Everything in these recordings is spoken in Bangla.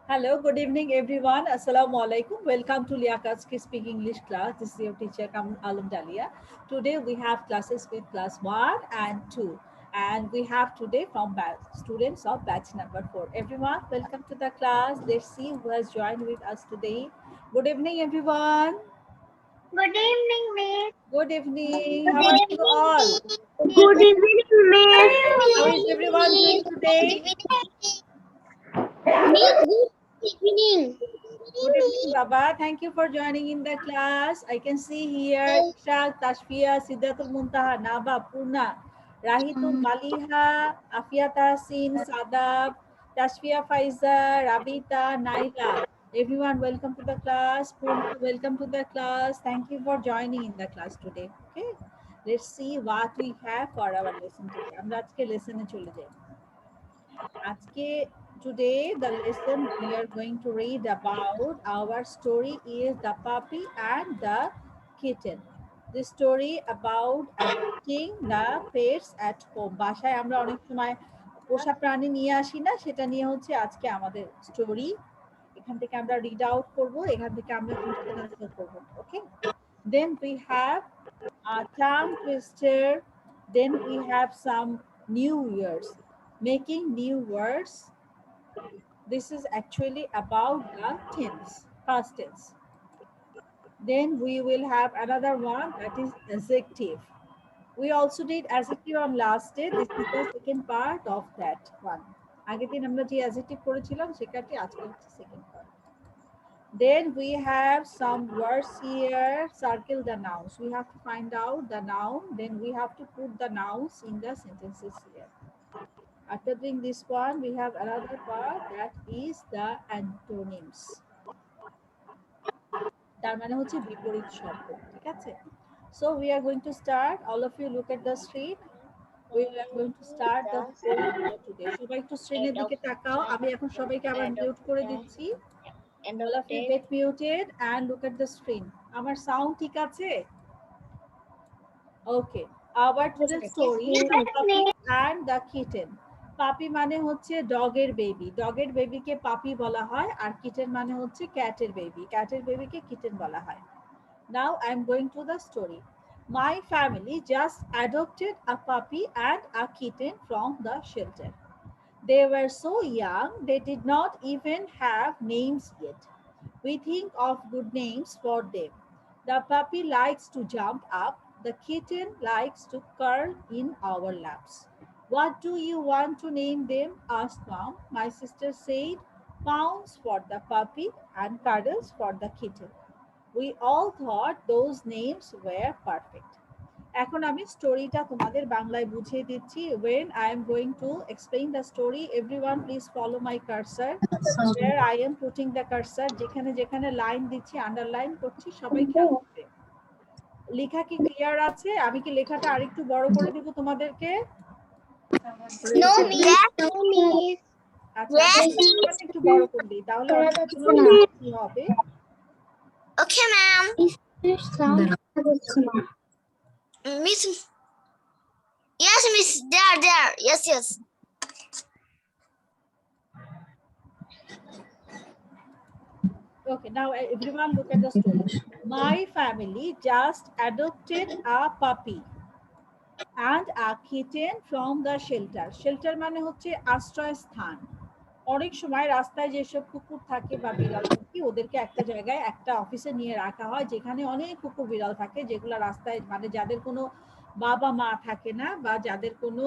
Hello, good evening, everyone. Assalamu alaikum. Welcome to Liakat's Speak English class. This is your teacher, Alam Dalia. Today we have classes with class 1 and 2. And we have today from students of batch number 4. Everyone, welcome to the class. Let's see who has joined with us today. Good evening, everyone. Good evening, Miss. Good evening. Good How are you evening, all? Miss. Good evening, Miss. How is everyone doing today? Miss, good evening. Good evening, Baba. Thank you for joining in the class. I can see here Ishaq, Tashfia, Siddhatul Muntaha, Naba, Purna, Rahitul Maliha, Afia Tahsin, Sadab, Tashfia Faiza, Rabita, Naila. Everyone, welcome to the class. Purna, welcome to the class. Thank you for joining in the class today. Okay, let's see what we have for our lesson today. আমরা আজকে লেসনে চলে যাই। আজকে today the lesson we are going to read about our story is the puppy and the kitten. The story about adopting the pets at home. বাসায় আমরা অনেক সময় পোষা প্রাণী নিয়ে আসি না, সেটা নিয়ে হচ্ছে আজকে আমাদের স্টোরি। এখান থেকে আমরা রিড আউট করব, এখান থেকে আমরা কোয়েশ্চেন আনসার করব। ওকে, then we have a tongue twister, then we have some new words, making new words. This is actually about the tense, past tense. Then we will have another one that is adjective. We also did adjective on last day. This is the second part of that one. আগের দিন আমরা যে adjective পড়েছিলাম সেটাতে আজকে হচ্ছে second part. Then we have some words here. Circle the nouns. We have to find out the noun. Then we have to put the nouns in the sentences here. After doing this one, we have another part that is the antonyms. তার মানে হচ্ছে বিপরীত শব্দ, ঠিক আছে? So we are going to start. All of you look at the screen. We are going to start the story for today. সবাই একটু স্ক্রিনের দিকে তাকাও। আমি এখন সবাইকে আবার মিউট করে দিচ্ছি। All of you get muted and look at the screen. আমার সাউন্ড ঠিক আছে? Okay. Our today's story is the puppy and the kitten. পাপি মানে হচ্ছে ডগের বেবি, ডগের বেবিকে পাপি বলা হয়, আর কিটেন মানে হচ্ছে ক্যাটের বেবি, ক্যাটের বেবিকে কিটেন বলা হয়। Now I'm going to the story. My family just adopted a puppy and a kitten from the shelter. They were so young, they did not even have names yet. We think of good names for them. The puppy likes to jump up. The kitten likes to curl in our laps. What do you want to name them? Asked Mom. My sister said, Pounds for the puppy and cuddles for the kitten. We all thought those names were perfect. এখন আমি স্টোরিটা তোমাদের বাংলায় বুঝিয়ে দিচ্ছি। When I am going to explain the story, everyone please follow my cursor. Where I am putting the cursor, যেখানে যেখানে লাইন দিচ্ছি, আন্ডারলাইন করছি, সবাই খেয়াল করবে। লেখা কি ক্লিয়ার আছে? আমি কি লেখাটা আরেকটু বড় করে দেব তোমাদেরকে? No, Miss. আচ্ছা, একটু বড় করে দিই, তাহলে অনেক হবে। Okay, ma'am. Miss. Yes, Miss. There. Yes. Okay, now everyone look at the story. My family just adopted a puppy and a kitten from the shelter. Shelter মানে হচ্ছে আশ্রয়স্থান। অনেক সময় রাস্তায় যেসব কুকুর থাকে বা বিড়াল থাকে, ওদেরকে একটা জায়গায় একটা অফিসে নিয়ে রাখা হয়, যেখানে অনেক কুকুর বিড়াল থাকে, যেগুলো রাস্তায় মানে যাদের কোনো বাবা মা থাকে না বা যাদের কোনো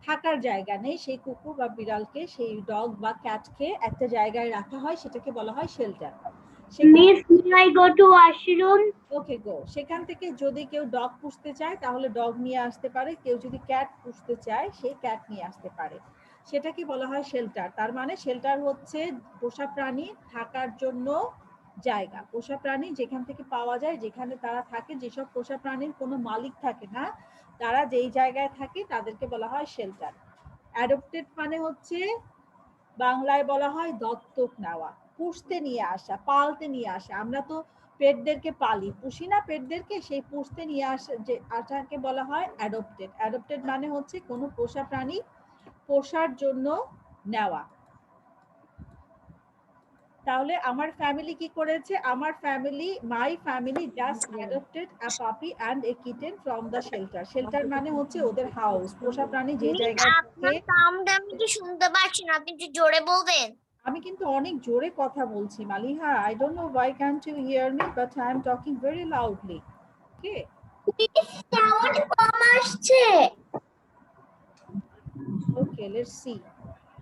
থাকার জায়গা নেই, সেই কুকুর বা বিড়ালকে, সেই ডগ বা ক্যাটকে একটা জায়গায় রাখা হয়, সেটাকে বলা হয় shelter. Miss, may I go to washroom? ওকে, গো। সেখান থেকে যদি কেউ ডগ পুষতে চায় তাহলে ডগ নিয়ে আসতে পারে, কেউ যদি ক্যাট পুষতে চায় সেই ক্যাট নিয়ে আসতে পারে। সেটাকে বলা হয় শেল্টার। তার মানে শেল্টার হচ্ছে পোষা প্রাণী থাকার জন্য জায়গা, পোষা প্রাণী যেখান থেকে পাওয়া যায়, যেখানে তারা থাকে। যেসব পোষা প্রাণীর কোনো মালিক থাকে না, তারা যেই জায়গায় থাকে তাদেরকে বলা হয় শেল্টার। অ্যাডপ্টেড মানে হচ্ছে বাংলায় বলা হয় দত্তক নেওয়া, পুষতে নিয়ে আসা, পালতে নিয়ে আসা। আমরা তো পেটদেরকে পালি, পুষি না পেটদেরকে, সেই পুষতে নিয়ে আসা যে আটাকে বলা হয় অ্যাডপ্টেড। অ্যাডপ্টেড মানে হচ্ছে কোনো পোষা প্রাণী পোষার জন্য নেওয়া। তাহলে আমার ফ্যামিলি কি করেছে? আমার family, my family just adopted a puppy and a kitten from the shelter. Shelter মানে হচ্ছে ওদের হাউস, পোষা প্রাণী যে মিস জায়গায় থাকে। আপনার সাউন্ড আমি কি শুনতে পাচ্ছি না, আপনি একটু জোরে বলবেন? আমি কিন্তু অনেক জোরে কথা বলছি Maliha. I don't know why can't you hear me, but I am talking very loudly. Okay. Sound কম আসছে। Okay, let's see.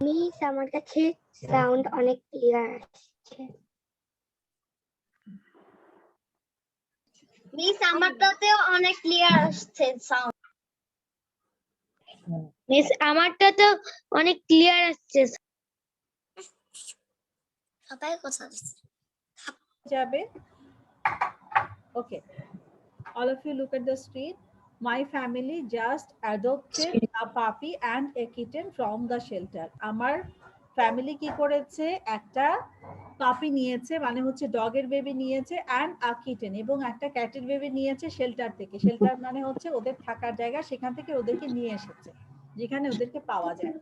মিস আমার কাছে সাউন্ড অনেক ক্লিয়ার আসছে। মিস আমারটাতেও অনেক ক্লিয়ার আসছে সাউন্ড। মিস আমারটাতেও অনেক ক্লিয়ার আসছে। সবাই কথা দিচ্ছে। যাবে। Okay. All of you look at the screen. My family just adopted a puppy and a kitten from the shelter. আমার ফ্যামিলি কি করেছে? একটা পাপি নিয়েছে, মানে হচ্ছে ডগের বেবি নিয়েছে, অ্যান্ড আ কিটেন, এবং একটা ক্যাটের বেবি নিয়েছে শেল্টার থেকে। শেল্টার মানে হচ্ছে ওদের থাকার জায়গা, সেখান থেকে ওদেরকে নিয়ে এসেছে, যেখানে ওদেরকে পাওয়া যায়।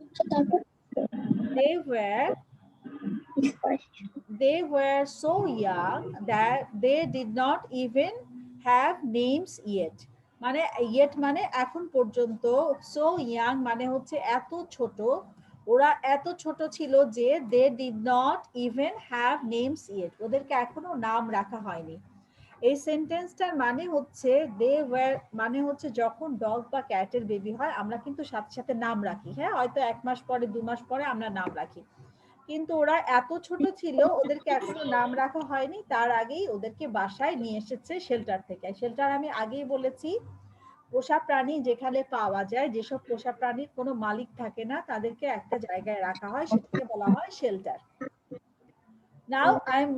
They were so young that they did not even have names yet. মানে yet মানে এখন পর্যন্ত, so young মানে হচ্ছে এত ছোট, ওরা এত ছোট ছিল যে they did not even have names yet, ওদেরকে এখনো নাম রাখা হয়নি। এই সেন্টেন্সটার মানে হচ্ছে they were মানে হচ্ছে যখন ডগ বা ক্যাটের বেবি হয় আমরা কিন্তু সাথে সাথে নাম রাখি, হ্যাঁ, হয়তো 1 মাস পরে 2 মাস পরে আমরা নাম রাখি, কিন্তু ওরা এত ছোট ছিল ওদেরকে এখনো নাম রাখা হয়নি, তার আগেই ওদেরকে বাসায় নিয়ে এসেছে শেল্টার থেকে। শেল্টার আমি আগেই বলেছি, পোষা প্রাণী যেখানে পাওয়া যায়, যেসব পোষা প্রাণীর কোনো মালিক থাকে না তাদেরকে একটা জায়গায় রাখা হয়, সেটাকে বলা হয় shelter. Now I'm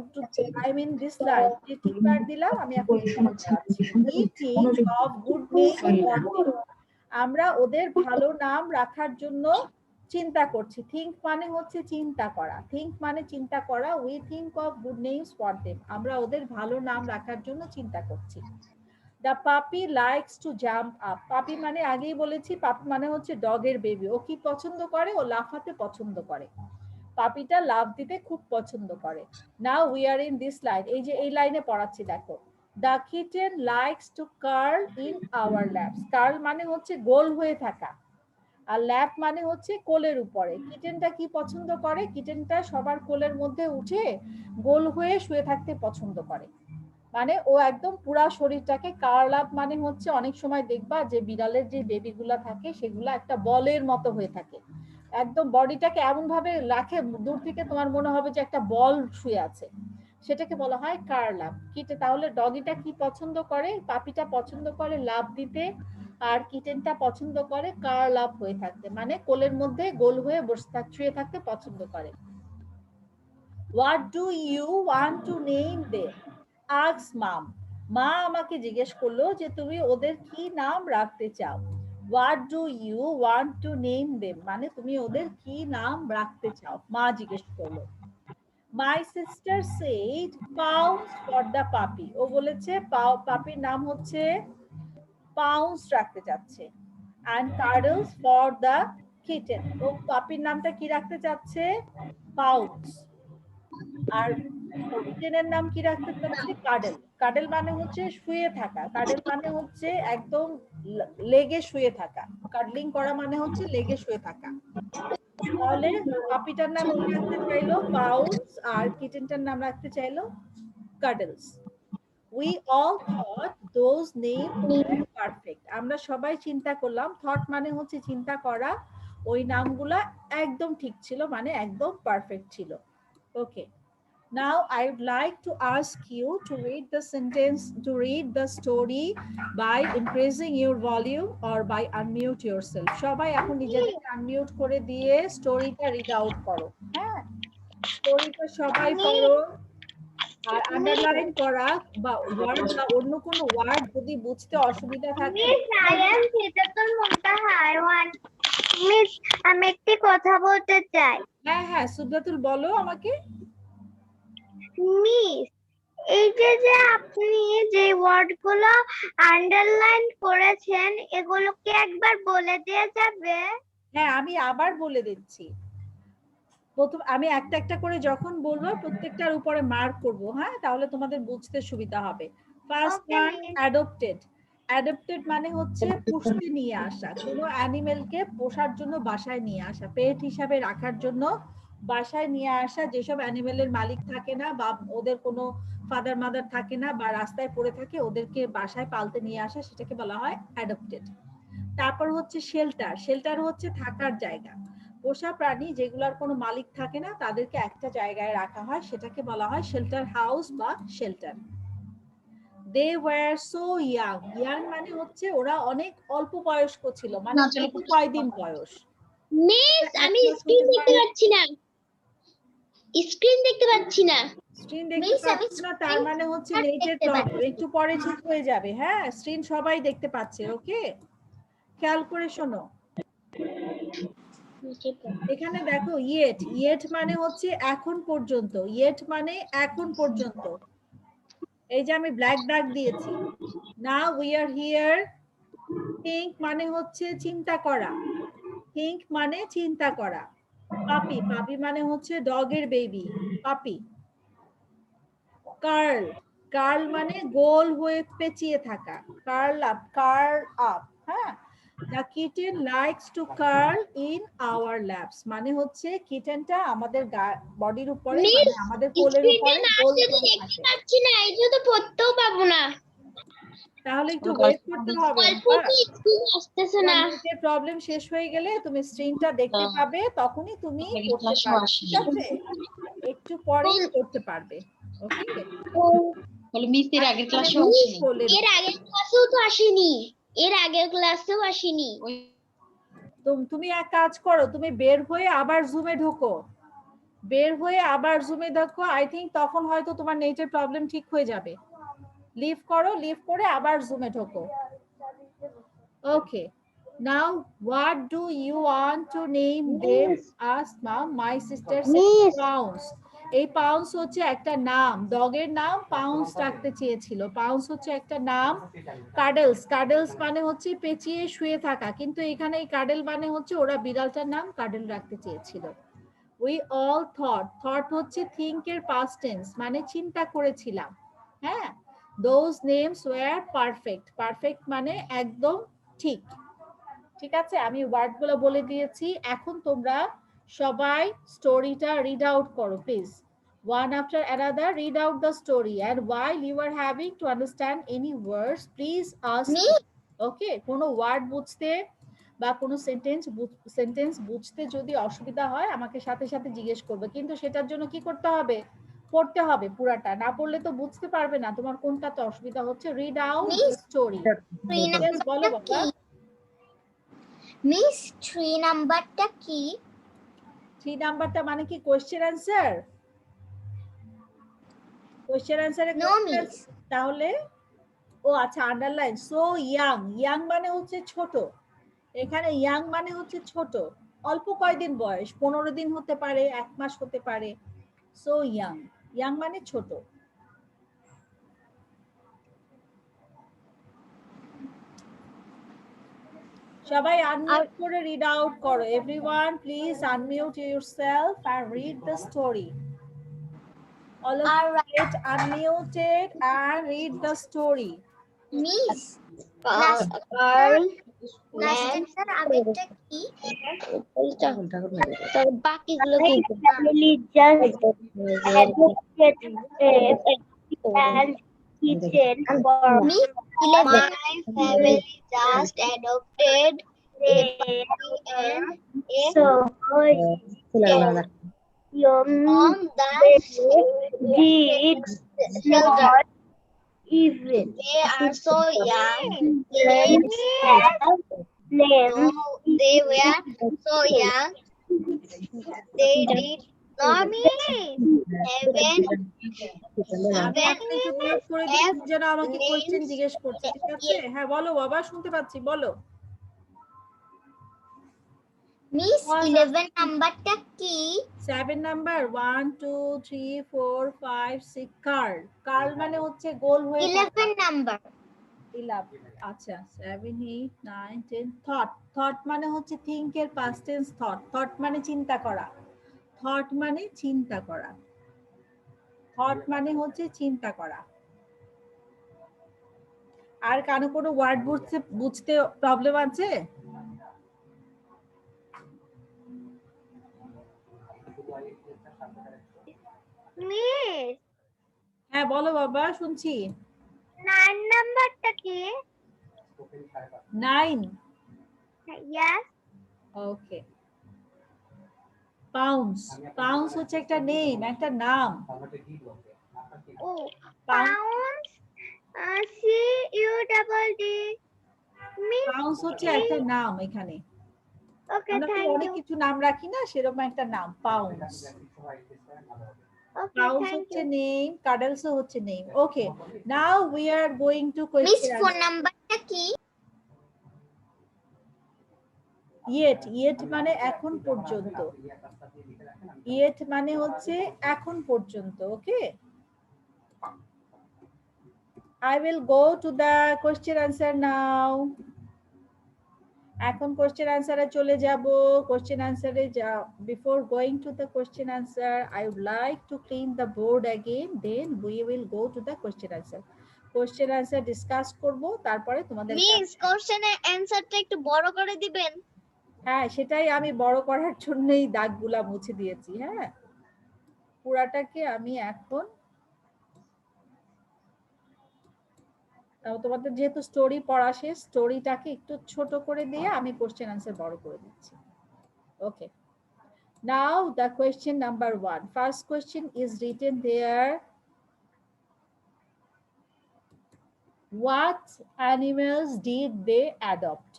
in this line, যে টিক মার্ক দিলাম, আমি এখন এখানে যাচ্ছি। We think of good names for them. আমরা ওদের ভালো নাম রাখার জন্য চিন্তা করছি। থিঙ্ক মানে হচ্ছে চিন্তা করা, থিঙ্ক মানে চিন্তা করা। We think of good names for them, আমরা ওদের ভালো নাম রাখার জন্য চিন্তা করছি। দ্য পাপি লাইকস টু জাম্প আপ, পাপি মানে আগেই বলেছি, পাপি মানে হচ্ছে ডগের বেবি। ও কি পছন্দ করে? ও লাফাতে পছন্দ করে, পাপিটা লাফ দিতে খুব পছন্দ করে। Now we are in this line, এই যে এই লাইনে পড়াচ্ছি দেখো। The kitten likes to curl in our laps, curl মানে হচ্ছে গোল হয়ে থাকা, আর ল্যাপ মানে হচ্ছে কোলের উপরে। কিটেনটা কি পছন্দ করে? কিটেনটা সবার কোলের মধ্যে উঠে গোল হয়ে শুয়ে থাকতে পছন্দ করে, মানে ও একদম পুরা শরীরটাকে কার্ল আপ, মানে হচ্ছে অনেক সময় দেখবা যে বিড়ালের যে বেবিগুলা থাকে সেগুলা একটা বলের মতো হয়ে থাকে, একদম বডিটাকে এমন ভাবে রাখে দূর থেকে তোমার মনে হবে যে একটা বল শুয়ে আছে, সেটাকে বলা হয় কার্ল আপ। কিটে তাহলে ডগিটা কি পছন্দ করে? পাপিটা পছন্দ করে লাফ দিতে, আর কিটেনটা পছন্দ করে কার্ল আপ হয়ে থাকতে, মানে কোলের মধ্যে গোল হয়ে বসে থাকতে, শুয়ে থাকতে পছন্দ করে। What do you want to name them? Ask mom. মা আমাকে জিজ্ঞেস করলো যে তুমি ওদের কি নাম রাখতে চাও। What do you want to name them? মানে তুমি ওদের কি নাম রাখতে চাও, মা জিজ্ঞেস করলো। My sister said Pounce for the puppy. ও বলেছে পাপির নাম হচ্ছে পাউন্স রাখতে চাচ্ছে। And Cuddles for the kitten. ও পাপির নামটা কি রাখতে চাচ্ছে? পাউন্স। আর কিটেনের নাম কি রাখতে চাচ্ছে? কাডেল। কাডেল মানে হচ্ছে শুয়ে থাকা, কাডেল মানে হচ্ছে একদম লেগে শুয়ে থাকা, কাডলিং করা মানে হচ্ছে লেগে শুয়ে থাকা। তাহলে পাপিটার নাম কি রাখতে চাইলো? পাউন্স, আর কিটেনটার নাম রাখতে চাইলো কাডলস। We all thought those names were perfect. আমরা সবাই চিন্তা করলাম, থট মানে হচ্ছে চিন্তা করা, ওই নামগুলা একদম ঠিক ছিল, মানে একদম পারফেক্ট ছিল। ওকে, now I would like to ask you to read the sentence, to read the story by increasing your volume or by unmute yourself. সবাই এখন নিজেদেরকে আনমিউট করে দিয়ে স্টোরিটা রিড আউট করো। হ্যাঁ, স্টোরিটা সবাই পড়ো, আর আন্ডারলাইন করা বা ওয়ার্ড বা অন্য কোনো ওয়ার্ড যদি বুঝতে অসুবিধা থাকে। মিস আমি একটি কথা বলতে চাই। হ্যাঁ হ্যাঁ, সুব্রাতুল বলো আমাকে। মিস এই যে আপনি যে ওয়ার্ডগুলো আন্ডারলাইন করেছেন এগুলোকে একবার বলে দেওয়া যাবে? হ্যাঁ, আমি আবার বলে দিচ্ছি। প্রথম আমি একটা একটা করে যখন বলবো প্রত্যেকটার উপরে মার্ক করব, হ্যাঁ, তাহলে তোমাদের বুঝতে সুবিধা হবে। First Okay, one, miss. Adopted. Adopted মানে হচ্ছে পুষতে নিয়ে আসা, কোনো অ্যানিমেলকে পোষার জন্য বাসায় নিয়ে আসা, পেট হিসাবে রাখার জন্য বাসায় নিয়ে আসা। যেসব অ্যানিমেলের মালিক থাকে না বা ওদের কোনো ফাদার মাদার থাকে না বা রাস্তায় পড়ে থাকে, ওদেরকে বাসায় পালতে নিয়ে আসা, সেটাকে বলা হয় অ্যাডপ্টেড। তারপর হচ্ছে শেল্টার। শেল্টার হচ্ছে থাকার জায়গা। পোষা প্রাণী যেগুলোর কোনো মালিক থাকে না তাদেরকে একটা জায়গায় রাখা হয়, সেটাকে বলা হয় শেল্টার হাউস বা shelter. They were so young. Young মানে হচ্ছে ওরা অনেক অল্প বয়স্ক ছিল, মানে অল্প কয়দিন বয়স। মিস আমি এক মাস স্ক্রিন হতে দেখতে পারে। পাচ্ছি না। স্ক্রিন দেখতে পাচ্ছি না। স্ক্রিন দেখতে মিস আমি পাচ্ছ না, তার মানে হচ্ছে screen নেটের দেখতে প্রবলেম। পাচ্ছি। একটু পরে ঠিক হয়ে যাবে, হ্যাঁ, স্ক্রিন সবাই দেখতে পাচ্ছে। ওকে, খেয়াল করে শোনো। এখানে দেখো ইয়েট। ইয়েট মানে হচ্ছে এখন পর্যন্ত। ইয়েট মানে এখন পর্যন্ত। এই যে আমি ব্ল্যাক দাগ দিয়েছি, নাও উই আর হিয়ার। থিঙ্ক মানে হচ্ছে চিন্তা করা। থিঙ্ক মানে চিন্তা করা। পাপি। পাপি মানে হচ্ছে ডগের বেবি, পাপি। কার্ল। কার্ল মানে গোল হয়ে পেঁচিয়ে থাকা, কার্ল আপ, কার্ল আপ, হ্যাঁ। The kitten likes to curl in our laps মানে হচ্ছে কিটেনটা আমাদের বডির উপরে, মানে মিস আমাদের কোলের স্ক্রিনে উপরে না গোল আসলে তো করে দেখতে থাকে। পাচ্ছি না, এই জন্য তো পড়তেও পাবো না। তাহলে একটু ওয়েট করতে হবে। অল্প কি স্ক্রিন আসতেছে না। নেটের প্রবলেম শেষ হয়ে গেলে তুমি স্ক্রিনটা দেখতে পাবে, তখনই তুমি করতে পারবে, ঠিক আছে? একটু পরেই করতে পারবে। ওকে, বলে মিস এর আগের মানে ক্লাসেও হচ্ছে আসেনি। কোলের এর আগের ক্লাসেও তো আসেনি। এর আগের ক্লাসেও আসেনি। তুমি এক কাজ করো, তুমি বের হয়ে আবার জুমে ঢোকো। বের হয়ে আবার জুমে দেখো, আই থিঙ্ক তখন হয়তো তোমার নেটের প্রবলেম ঠিক হয়ে যাবে। লিভ করো, লিভ করে আবার জুমে ঢোকো। Okay, now what do you want to name them? Asma, my sister said Pounce. এই পাউন্স হচ্ছে একটা নাম, ডগের নাম পাউন্স রাখতে চেয়েছিল। পাউন্স হচ্ছে একটা নাম। কাডলস। কাডলস মানে হচ্ছে পেঁচিয়ে শুয়ে থাকা, কিন্তু এখানে এই কাডল মানে হচ্ছে ওরা বিড়ালটার নাম কাডল রাখতে চেয়েছিল। We all thought. থট হচ্ছে থিঙ্ক এর পাস্ট টেন্স, মানে চিন্তা করেছিলাম, হ্যাঁ। Those names were perfect. Perfect মানে একদম ঠিক। ঠিক আছে, আমি ওয়ার্ডগুলো বলে দিয়েছি। এখন তোমরা সবাই স্টোরিটা রিড আউট করো please. One after another, read out the story. And while you are having to understand any words, please ask me. Okay, কোনো ওয়ার্ড বুঝতে বা কোনো সেন্টেন্স বুঝতে যদি অসুবিধা হয় আমাকে সাথে সাথে জিজ্ঞেস করবে, কিন্তু সেটার জন্য কি করতে হবে? পড়তে হবে পুরাটা, না পড়লে তো বুঝতে পারবে না তোমার কোনটাতে অসুবিধা হচ্ছে। Read out the story. Yes, বলো বাবা। মিস 3 নাম্বারটা কি? 3 নাম্বারটা মানে কি কোশ্চেন অ্যান্সার? কোশ্চেন অ্যান্সারে নো মিস। তাহলে ও আচ্ছা, আন্ডারলাইন। So young. ইয়াং মানে হচ্ছে ছোট। এখানে ইয়াং মানে হচ্ছে ছোট, অল্প কয়দিন বয়স, 15 দিন হতে পারে, 1 মাস হতে পারে। So young. ইয়াং মানে ছোট। সবাই আনমিউট করে রিড আউট করো। Everyone please unmute yourself and read the story. All of you get unmuted and read the story. Miss curl last আবেগটা কি? বাকিগুলো কি? family just adopted and kitchen for Miss 11. My family just adopted a so young on the did not even They are so young. They blame they were so young. They did not even আমি এখন একটু মিউট করে দিচ্ছি যেন আমাকে কোশ্চেন জিজ্ঞেস করছে, ঠিক আছে? হ্যাঁ বলো বাবা, শুনতে পাচ্ছি, বলো। মিস 11 নাম্বারটা কি? 7 নাম্বার 1 2 3 4 5 6 কার্ল। কার্ল মানে হচ্ছে গোল হয়ে 11 নাম্বার 11। আচ্ছা, 7 8 9 10 থট। থট মানে হচ্ছে থিঙ্ক এর পাস্ট টেন্স থট। থট মানে চিন্তা করা। থট মানে চিন্তা করা, থট মানে হচ্ছে চিন্তা করা। আর কারো কোনো ওয়ার্ড বুঝতে প্রবলেম আছে? মিস হ্যাঁ বলো বাবা, শুনছি। 9 নাম্বারটা কি? 9। ইয়েস। ওকে। পাউন্ডস, পাউন্ডস হচ্ছে একটা নেম, একটা নাম। ও pound, pound, C U double D. Miss pounds হচ্ছে একটা নাম এখানে। ওকে, আমরা তো থ্যাংক অনেক ইউ। কিছু নাম রাখি না, সেরকম একটা নাম পাউন্ডস। ওকে, পাউন্ডস থ্যাংক হচ্ছে ইউ। নেম, কাডলসও হচ্ছে name. Okay, now we are going to miss question. Phone নাম্বারটা কি? ইয়েট, ইয়েট মানে এখন পর্যন্ত, ইয়েট মানে হচ্ছে এখন পর্যন্ত। Okay, I will go to the question answer now. এখন কোশ্চেন আনসারে চলে যাব। কোশ্চেন আনসারে before going to the question answer, I would like to clean the board again, then we will go to the question answer. Question answer discuss করব, তারপরে তোমাদের মিস কোশ্চেনের অ্যানসারটা একটু বড় করে দিবেন। হ্যাঁ, সেটাই আমি বড় করার জন্যই দাগগুলা মুছে দিয়েছি। হ্যাঁ, পুরাটাকে আমি এখন তোমাদের যেহেতু স্টোরি পড়া শেষ, স্টোরিটাকে একটু ছোট করে দিয়ে আমি কোশ্চেন আনসার বড় করে দিচ্ছি। ওকে, now the question number 1. First question is written there. What animals did they adopt?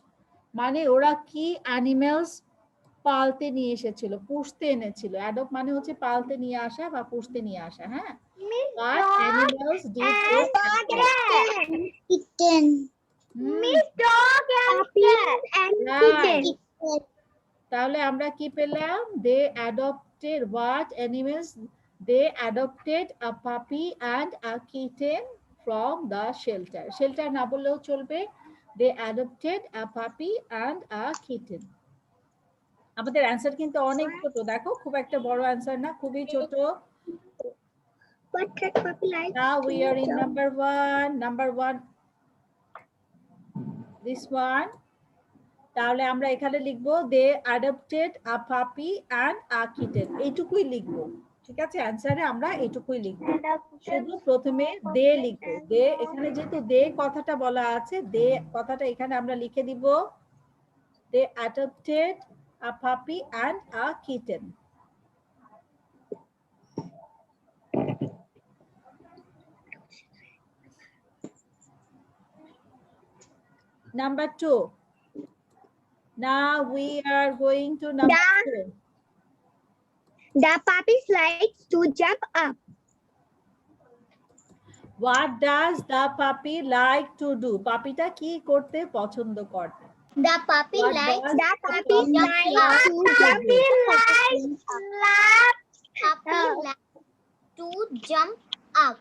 মানে ওরা কি অ্যানিমেলস পালতে নিয়ে এসেছিল, পুষতে এনেছিল। অ্যাডপ্ট মানে হচ্ছে পালতে নিয়ে আসা বা পুষতে নিয়ে আসা। হ্যাঁ, what animals did they adopt? Kitten. Miss dog and cat and kitten. তাহলে আমরা কি পেলাম? They adopted what animals? They adopted a puppy and a kitten from the shelter. Shelter না বললেও চলবে। They adopted a puppy and a kitten. আমাদের অ্যানসার কিন্তু অনেক ছোট, দেখো খুব একটা বড় অ্যানসার না, খুবই ছোট। What cat puppy like? Now we are in number 1. Number 1, this one. তাহলে আমরা এখানে লিখবো দে adopted a puppy and a kitten, এইটুকুই লিখবো। ঠিক আছে, অ্যানসারে আমরা এইটুকুই লিখবো, শুধু প্রথমে দে লিখবো। দে, এখানে যেহেতু দে কথাটা বলা আছে, দে কথাটা এখানে আমরা লিখে দিব, দে adopted a puppy and a kitten. Number 2. Now we are going to number 2. The puppies likes to jump up. What does the puppy like to do? পাপিটা কি করতে পছন্দ করে? The puppy What likes does the the puppy puppy likes like to to jump. do? Puppy likes to jump up.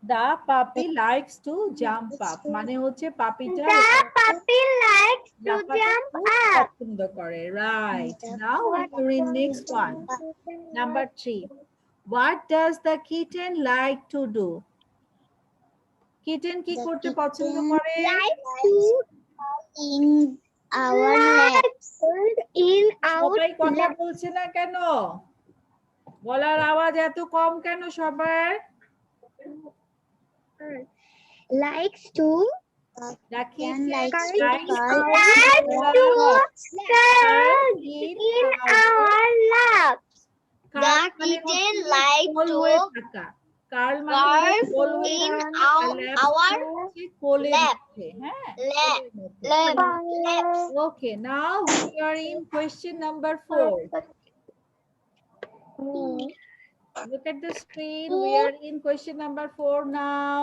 The puppy likes to jump up. মানে হচ্ছে পাপিটা The puppy likes to লাফাতে jump খুব up. পছন্দ করে। Right. Now we're in next one. Number 3. What does the kitten like to do? Kitten কি করতে পছন্দ করে? Likes to in our laps. In our সবাই কথা laps. বলছে না কেন? বলার আওয়াজ এত কম কেন সবার? Likes to The kitten likes to to curl in in our laps. The kitten like to থাকা। কার্ল মানে গোল হয়ে in থাকা, our হচ্ছে কোলের lap. মধ্যে। হ্যাঁ, Lap. কোলের মধ্যে। Laps. Okay, now we are in question number 4. Look at the screen. We are in question number 4 now.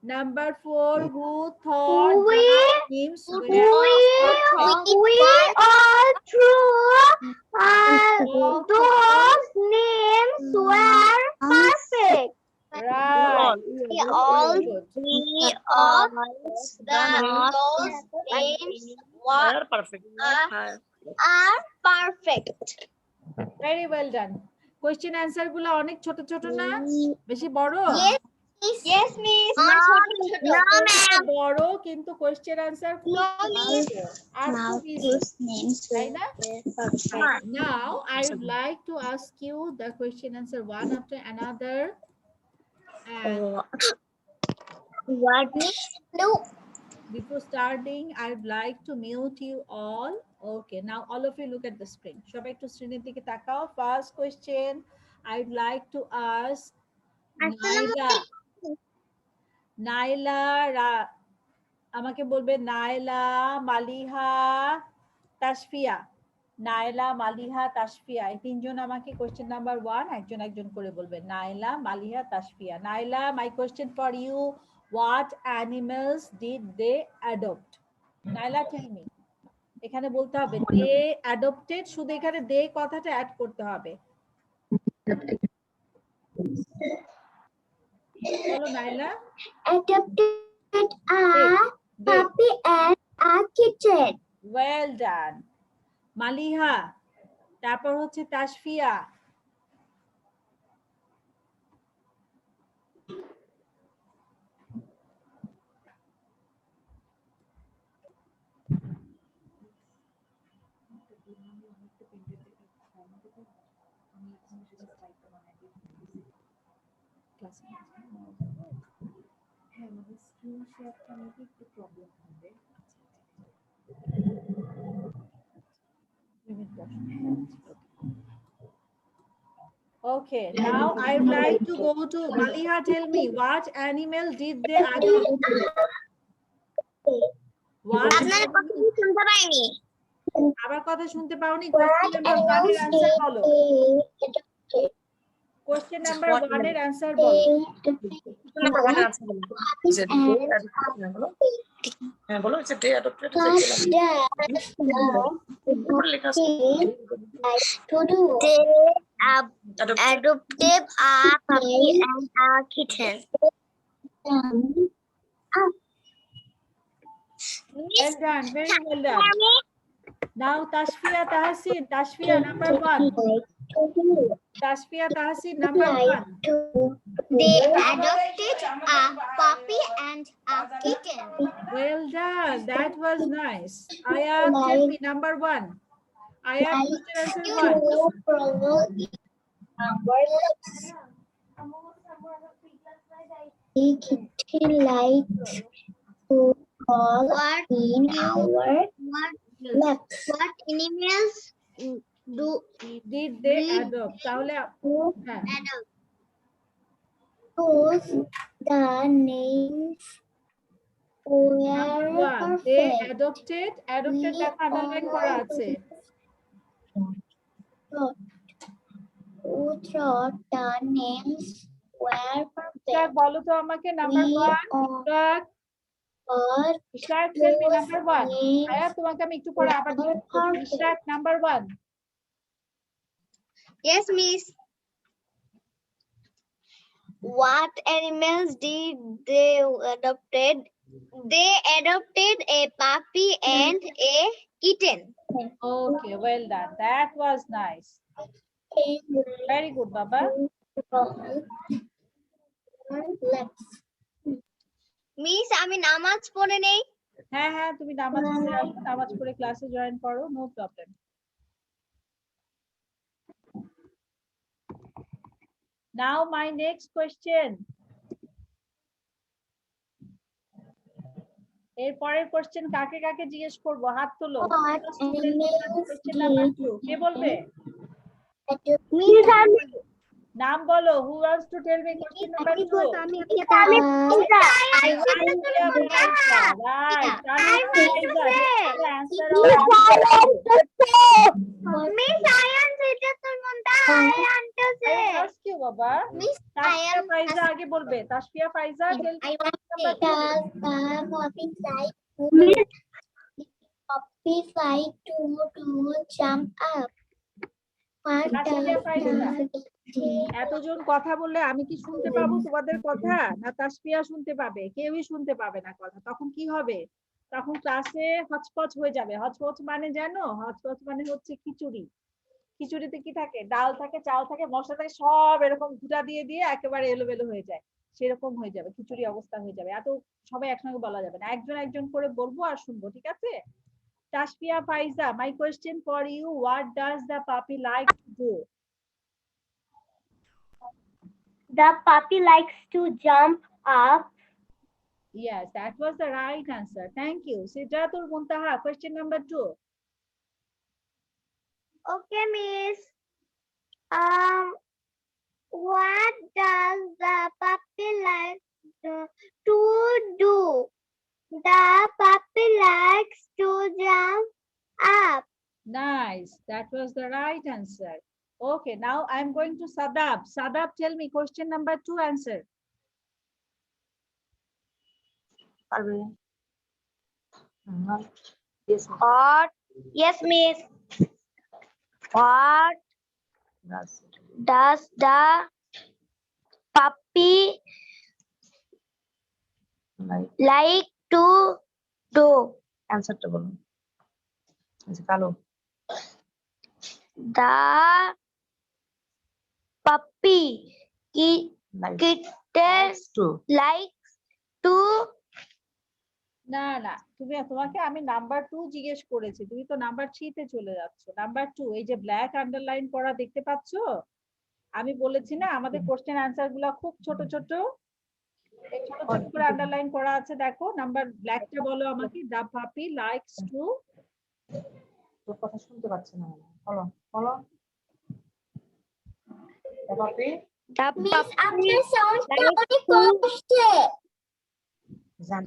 Number 4, who thought We the names were perfect? we all through those names were perfect. Right. We all Good. those names were perfect. are perfect. Very well done. Question answer গুলো অনেক ছোট ছোট না, বেশি বড়? Yes, miss. No, No, ma'am. বড়, কিন্তু question answer খুব No, miss. আর খুব easy, তাই না? Now I would like to ask you the question answer one after another. And What, miss? No. before starting, I'd like to mute you all. Okay, now all of you look at the screen. সবাই একটু স্ক্রিনের দিকে তাকাও. First question I'd like to ask Naila আমাকে বলবে নাইলা, মালিহা, তাসফিয়া। নাইলা, মালিহা, তাসফিয়া, এই তিনজন আমাকে কোশ্চেন নাম্বার 1 একজন একজন করে বলবে। Naila, Maliha, Tasfia. Naila, my question for you, what animals did they adopt? Naila, tell me. এখানে বলতে হবে they adopted, শুধু এখানে they কথাটা অ্যাড করতে হবে। বলো Naila. Adopted a puppy and a kitten. Well done. Maliha, তারপর হচ্ছে Tasfia. Okay, now I would like to go to Maliha. Tell me, what animal did they adopt? What? আবার কথা শুনতে পাওনি? Question number 1 এর answer বলো। Question number 1 এর answer বলো। হ্যাঁ বলো, it's a day adopted. Adopted a puppy and a kitten. Well done, very well done. Now Tashfia Tahsin, Tashfia number 1. Tashfia Tahsin number 1. They adopted a puppy and a kitten. Well done, that was nice. Aya, tell me number 1. Aya, question answer 1. The kitten likes to call in our laps. What animals Did they adopt? তাহলে হ্যাঁ, Those the names were one. They perfect. adopted that underline করা আছে। Who thought the names were perfect? বলো তো আমাকে নাম্বার 1। ইশরাক, tell me number 1. আয়া, তোমাকে আমি একটু পরে আবার জিজ্ঞেস করব। Ishraq number 1. Yes, miss. What animals did they adopted? They adopted a puppy and a kitten. Okay, well done. That was nice. Very good, Baba. Miss, আমি নামাজ পড়ে নেই। হ্যাঁ হ্যাঁ, তুমি নামাজ পড়ে আসো, নামাজ পড়ে ক্লাসে জয়েন করো, no problem. Now my next question. এর পরের কোশ্চেন কাকে কাকে জিজ্ঞেস করব? হাত তোলো। কোশ্চেন নাম্বার 2 কে বলবে? নাম বলো। Who wants to tell me question number 2? আগে বলবে। তাসফিয়া ফাইজা, puppies like to jump up. এতজন কথা বললে আমি কি শুনতে পাবো তোমাদের কথা, না তাসফিয়া শুনতে পাবে? কেউই শুনতে পাবে না কথা। তখন কি হবে? তখন ক্লাসে হচপচ হয়ে যাবে। হচপচ মানে জানো? হচপচ মানে হচ্ছে খিচুড়ি। খিচুড়িতে কি থাকে? ডাল থাকে, চাল থাকে, মশলা থাকে, সব এরকম ঘুটা দিয়ে দিয়ে একেবারে এলোমেলো হয়ে যায়। সেরকম হয়ে যাবে, খিচুড়ি অবস্থা হয়ে যাবে। এত সবাই একসঙ্গে বলা যাবে না, একজন একজন করে বলবো আর শুনবো, ঠিক আছে? Tashfia Faiza, my question for you, what does the puppy like to do? The puppy likes to jump up. Yes, that was the right answer. Thank you. Sidratul Muntaha, question number 2. Okay, miss. What does the puppy like to do? The puppy likes to jump up. Nice, that was the right answer. Okay, now I'm going to Sadab. Sadab, tell me question number 2 answer. পারবে yes What? Yes, miss. What does the puppy like to do? অ্যানসারটা বলুন আচ্ছা কালো The puppy kitten to likes to. না না, তোমাকে আমি নাম্বার 2 জিজ্ঞেস করেছি, তুমি তো নাম্বার 3 তে চলে যাচ্ছ। নাম্বার 2, এই যে ব্ল্যাক আন্ডারলাইন করা দেখতে পাচ্ছো? আমি বলেছি না আমাদের কোশ্চেন আনসার গুলা খুব ছোট ছোট, এই ছোট ছোট করে আন্ডারলাইন করা আছে, দেখো নাম্বার ব্ল্যাকটা বলো আমাকে। দা পাপি লাইকস টু, তোর কথা শুনতে পাচ্ছি না বলো বলো পাপি The puppy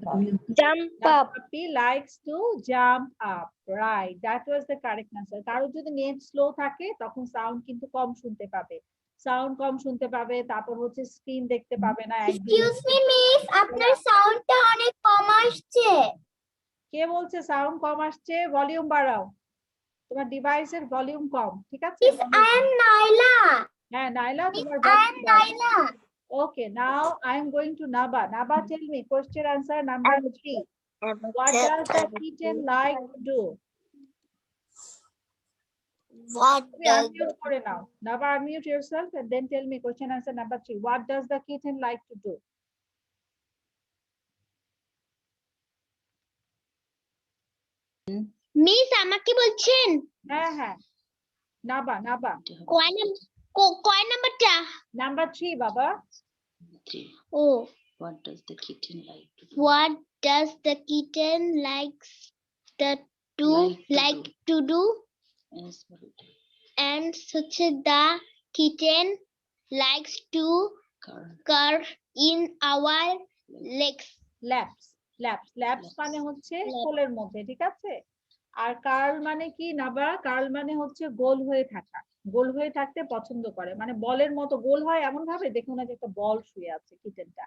sound jump the up. puppy likes to jump up. Right, that was the correct answer. কারো যদি নেট স্লো থাকে তখন সাউন্ড কিন্তু কম শুনতে পাবে, সাউন্ড কম শুনতে পাবে, তারপর হচ্ছে স্ক্রিন দেখতে পাবে না। Excuse me, miss. আপনার সাউন্ডটা অনেক কম আসছে। কে বলছে সাউন্ড কম আসছে? ভলিউম বাড়াও, তোমার ডিভাইসের ভলিউম কম, ঠিক আছে? Miss, I am Naila. হ্যাঁ নাইলা, তোমার I am Naila. Okay, now I am going to Naba. Naba, tell me question answer number 3. What does the kitten like to do? What Unmute for now. Naba, unmute yourself and then tell me question answer number 3. What does the kitten like to do? Miss আমাকে বলছেন? হ্যাঁ হ্যাঁ, Naba, Naba. কয় নাম্বারটা? Number 3, Baba. O, What does the kitten like to do? what does the kitten likes Like to to do? Yes, very good. And হচ্ছে the kitten likes to Curl. curve in our legs. Laps. Laps. Laps মানে হচ্ছে কোলের মধ্যে, ঠিক আছে? আর কার্ল মানে কি নাবা? কার্ল মানে হচ্ছে গোল হয়ে থাকা, গোল হয়ে থাকতে পছন্দ করে, মানে বলের মতো গোল হয় এমন ভাবে, দেখুন না যে একটা বল শুয়ে আছে কিটেনটা।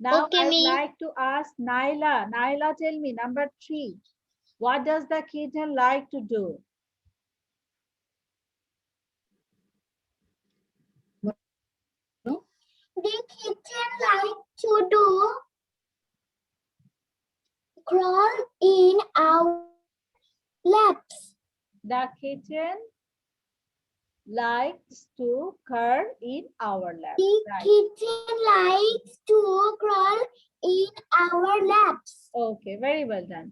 Now Okay, I would miss. like to ask Naila. Naila, tell me number 3. What does the kitten like to do? The kitten like to do crawl in our laps. The kitten likes to curl in our lap. The Right. kitten likes to crawl in our laps. Okay, very well done.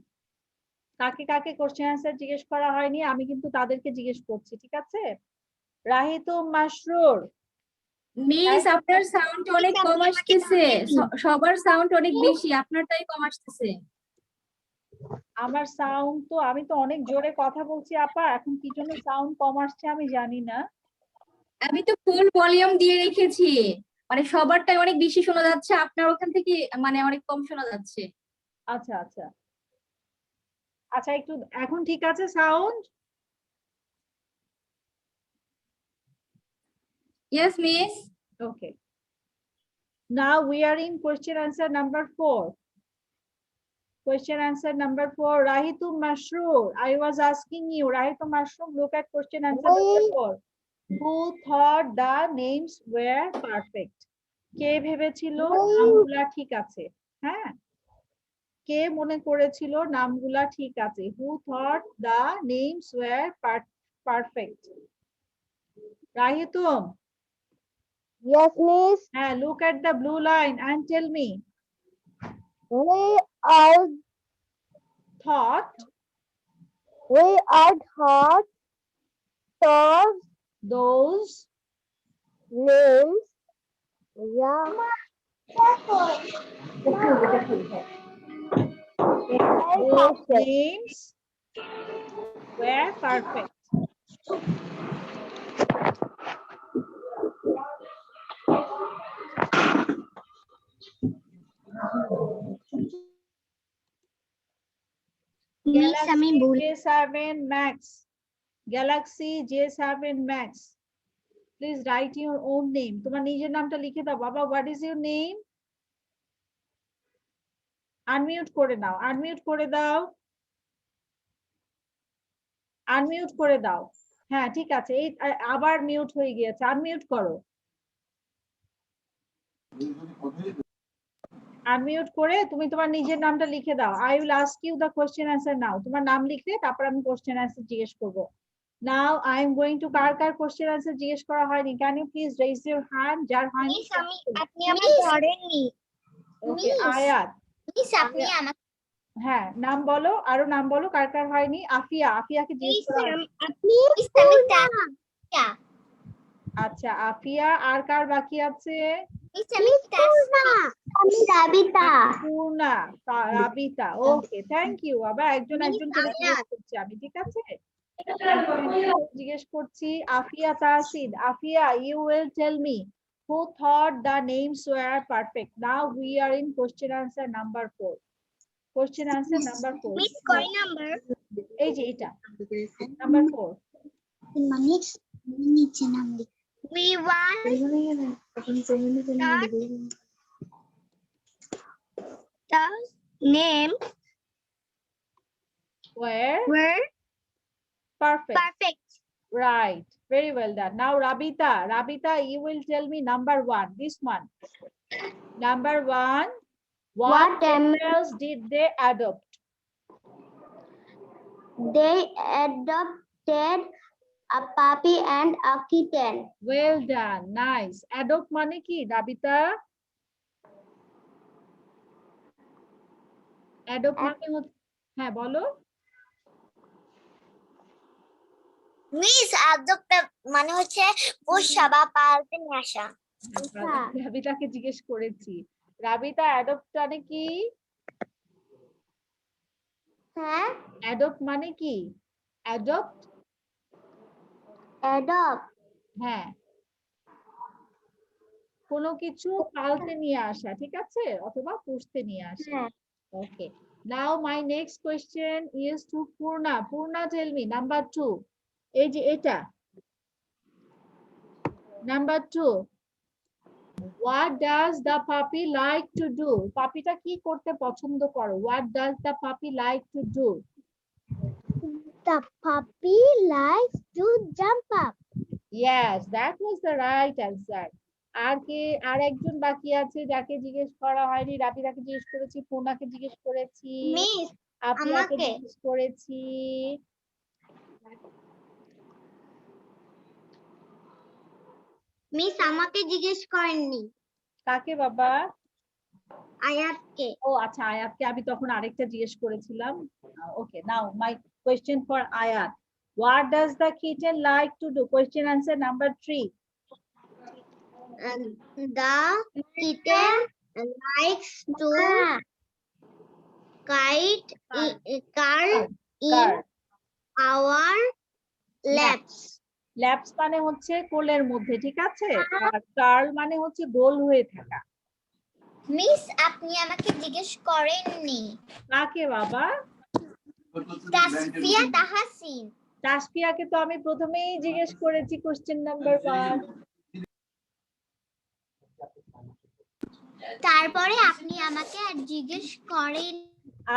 কাকে কাকে কোশ্চেন আনসার জিজ্ঞেস করা হয়নি, আমি কিন্তু তাদেরকে জিজ্ঞেস করছি, ঠিক আছে? রাহিতুম মাসরুর। মিস আপনার সাউন্ড অনেক কম আসতেছে, সবার সাউন্ড অনেক বেশি, আপনারটাই কম আসতেছে। আমার সাউন্ড তো, আমি তো অনেক জোরে কথা বলছি আপা, এখন কি জন্য সাউন্ড কম আসছে আমি জানি না। আমি তো ফুল ভলিউম দিয়ে রেখেছি, মানে সবারটাই অনেক বেশি শোনা যাচ্ছে, আপনার ওখান থেকে মানে অনেক কম শোনা যাচ্ছে। আচ্ছা আচ্ছা আচ্ছা, একটু এখন ঠিক আছে sound? Yes, miss. Okay. Now we are in question answer number 4. Question answer number 4. Rahitum Masroor. I was asking you, Rahitum Masroor, look at question answer number 4. Who thought the names were perfect? কে ভেবেছিল নামগুলা ঠিক আছে? হ্যাঁ, কে মনে করেছিল নামগুলা ঠিক আছে? Who thought the names were perfect? রাহিতুম, Yes, miss. হ্যাঁ, look at the blue line and tell me. We are Thought taught those names. Yeah. those names were perfect. Galaxy J7 Max. Galaxy J7 Max. Please write your own name. তোমার নিজের নামটা লিখে দাও বাবা। What is your name? Unmute করে দাও। Unmute করে দাও। Unmute করে দাও। হ্যাঁ, ঠিক আছে। এই আবার মিউট হয়ে গিয়েছে। আনমিউট করো। আনমিউট করে তুমি তোমার নিজের নামটা লিখে দাও। I will ask you the question answer now. তোমার নাম লিখলে তারপর আমি কোশ্চেন অ্যান্সার জিজ্ঞেস করব। Now I am going to car car question answer জিজ্ঞেস করা হয়নি? Can you please raise your hand? যার হয়নি আপনি আমাকে ধরেননি। ওকে, আয়াত। মিস আপনি আমাকে হ্যাঁ, নাম বলো, আরো নাম বলো কার কার হয়নি। আফিয়া, আফিয়াকে জিজ্ঞেস করা হয়নি। আপনি আচ্ছা, আফিয়া। আর কার বাকি আছে? আমি রাবিতা। পূর্ণা, রাবিতা। ওকে, থ্যাংক ইউ। আবার একজন একজন করে জিজ্ঞেস করছি আমি, ঠিক আছে? জিজ্ঞেস করছি। Afia Tahsin. Afia, you will tell me who thought the names were perfect. Now we are in question answer number 4. Question answer number 4. Miss কয় নাম্বার? এই যে এটা নাম্বার 4। মানে নিচে নাম লিখ। We want the name were perfect. perfect. Right, very well done. Now Rabita, Rabita, you will tell me number 1, this one. Number 1, what animals did they adopt? They adopted a puppy and a kitten. Well done, nice. Adopt মানে কি Rabita? Adopt মানে হ্যাঁ বলো। মিস adopt মানে হচ্ছে পোষা বা পালতে নিয়ে আসা। রাবিতাকে জিজ্ঞেস করেছি। রাবিতা, অ্যাডপ্ট মানে কি? হ্যাঁ, অ্যাডপ্ট মানে কি? অ্যাডপ্ট, adopt হ্যাঁ, কোনো কিছু পালতে নিয়ে আসা, ঠিক আছে? অথবা পুষতে নিয়ে আসা। Okay, now my next question is to Purna. Purna, tell me number 2। এই যে এটা number 2, what does the puppy like to do? পাপিটা কি করতে পছন্দ করো? What does the puppy like to do? The puppy likes to jump up. Yes, that was the right answer. আর কে, আর একজন বাকি আছে যাকে জিজ্ঞেস করা হয়নি। রাবিদাকে জিজ্ঞেস করেছি, পূর্ণাকে জিজ্ঞেস করেছি, মিস আপিয়াকে আমাকে। জিজ্ঞেস করেছি। মিস আমাকে জিজ্ঞেস করেননি। কাকে বাবা? আয়াতকে। ও আচ্ছা, আয়াতকে আমি তখন আরেকটা জিজ্ঞেস করেছিলাম। ওকে, নাও মাই কোয়েশ্চেন ফর আয়াত। What does the kitten like to do? Question answer number 3. The kitten likes to curl in our laps. Lapse মানে হচ্ছে কোলের মধ্যে, ঠিক আছে? আর কার্ল মানে হচ্ছে গোল হয়ে থাকা। মিস আপনি আমাকে জিজ্ঞেস করেননি। কাকে বাবা? তাসফিয়া তাহসিন। তাসফিয়াকে তো আমি প্রথমেই জিজ্ঞেস করেছি কোশ্চেন নাম্বার 1। তারপরে আপনি আমাকে আর জিজ্ঞেস করেন।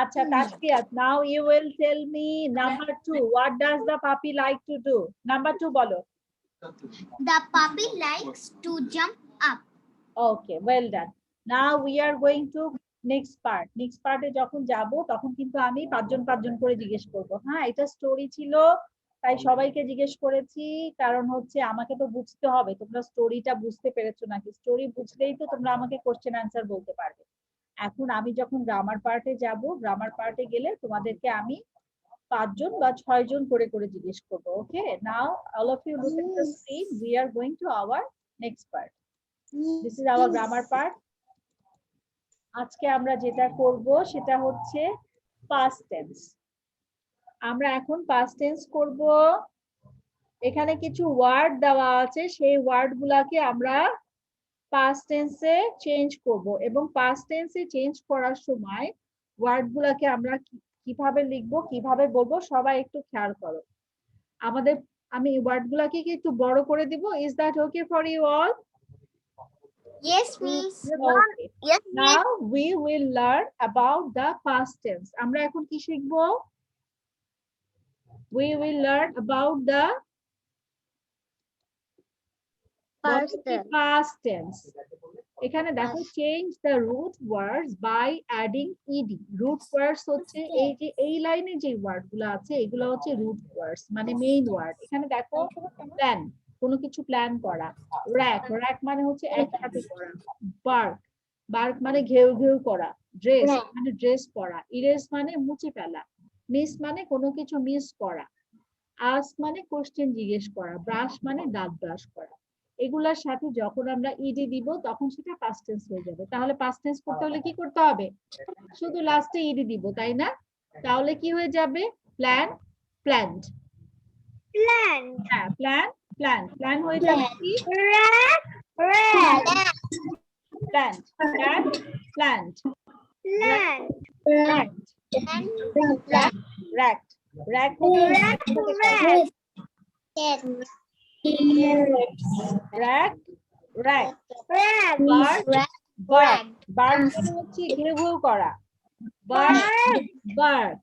আচ্ছা Tasfia, now you will tell me number 2, what does the puppy like to do? Number 2 বলো। The puppy likes to jump up. Okay, well done. Now we are going to next পার্টে যখন যাব তখন কিন্তু আমি পাঁচজন করে জিজ্ঞেস করব। হ্যাঁ, এটা স্টোরি ছিল তাই সবাইকে জিজ্ঞেস করেছি, কারণ হচ্ছে আমাকে তো বুঝতে হবে তোমরা স্টোরিটা বুঝতে পেরেছো নাকি। স্টোরি বুঝলেই তো তোমরা আমাকে কোশ্চেন অ্যান্সার বলতে পারবে। এখন আমি যখন গ্রামার পার্টে যাব, গ্রামার পার্টে গেলে তোমাদেরকে আমি 5 জন বা 6 জন করে জিজ্ঞেস করবো। ওকে, নাও all of you look at the screen. We are going to our next part. This is our grammar part. আজকে আমরা যেটা করব সেটা হচ্ছে past tense. আমরা এখন past tense করব। এখানে কিছু ওয়ার্ড দেওয়া আছে, সেই ওয়ার্ড গুলাকে আমরা past tense এ চেঞ্জ করব, এবং past tense এ চেঞ্জ করার সময় ওয়ার্ড গুলাকে আমরা কিভাবে লিখবো, কিভাবে বলবো, সবাই একটু খেয়াল করো। আমি ওয়ার্ড গুলাকে কি একটু বড় করে দিব? Is that okay for you all? Yes, Miss. Okay. Yes, Miss. Now we will learn about the past tense. আমরা এখন কি শিখবো? We will learn about the past tense. এখানে দেখো, change the root words by adding ED. Root words হচ্ছে এই যে এই লাইনে যে ওয়ার্ড গুলো আছে এগুলো হচ্ছে রুট ওয়ার্ডস, মানে মেইন ওয়ার্ড। এখানে দেখো, প্ল্যান, কোনো কিছু প্ল্যান করা। র্যাক মানে হচ্ছে একসাথে করা। বার্ক মানে ঘেউ ঘেউ করা। ড্রেস মানে ড্রেস পরা। ইরেজ মানে মুছে ফেলা। মিস মানে কোনো কিছু মিস করা। আস্ক মানে কোশ্চেন জিজ্ঞেস করা। ব্রাশ মানে দাঁত ব্রাশ করা। এগুলার সাথে যখন আমরা ইডি দিব তখন সেটা পাস্ট টেন্স হয়ে যাবে। তাহলে পাস্ট টেন্স করতে হলে কি করতে হবে? শুধু লাস্টে ইডি দিব, তাই না? তাহলে কি হয়ে যাবে? প্ল্যান্ড। হ্যাঁ, প্ল্যান হয়ে যাবে কি? প্ল্যান্ট। র্যাক বার্ক মানে হচ্ছে ঘেউ ঘেউ করা। বার্ক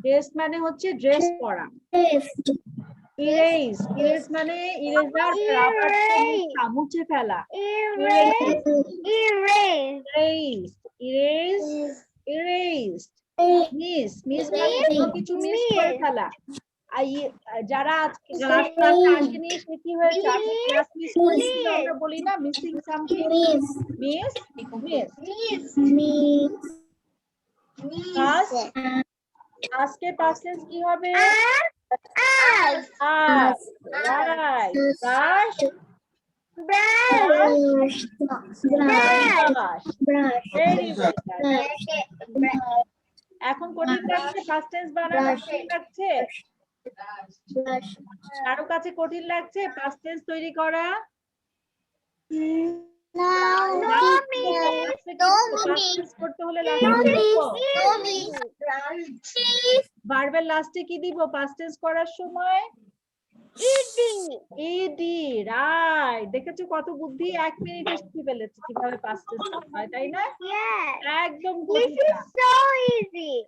ড্রেস মানে হচ্ছে ড্রেস পরা। ইরেজ মানে ইরেজার মুছে ফেলা। মিস মানে কোনো কিছু মিস করে ফেলা। যারা আজকে ক্লাস আসেনি সে কি হয়েছে? ক্লাস মিস করেছি, আমরা বলি না মিসিং সামথিং। আজকে পাস্ট টেন্স কি হবে? এখন কঠিন লাগছে পাস্ট টেন্স বানানো? কঠিন লাগছে? কারো কাছে কঠিন লাগছে পাস্ট টেন্স তৈরি করা? করতে হলে ভার্বের লাস্টে কি দিব পাস্ট টেন্স করার সময়? ইডি। রাইট, দেখেছো কত বুদ্ধি? 1 মিনিটে শিখে ফেলেছি কিভাবে পাস্ট টেন্স হয়, তাই না? একদম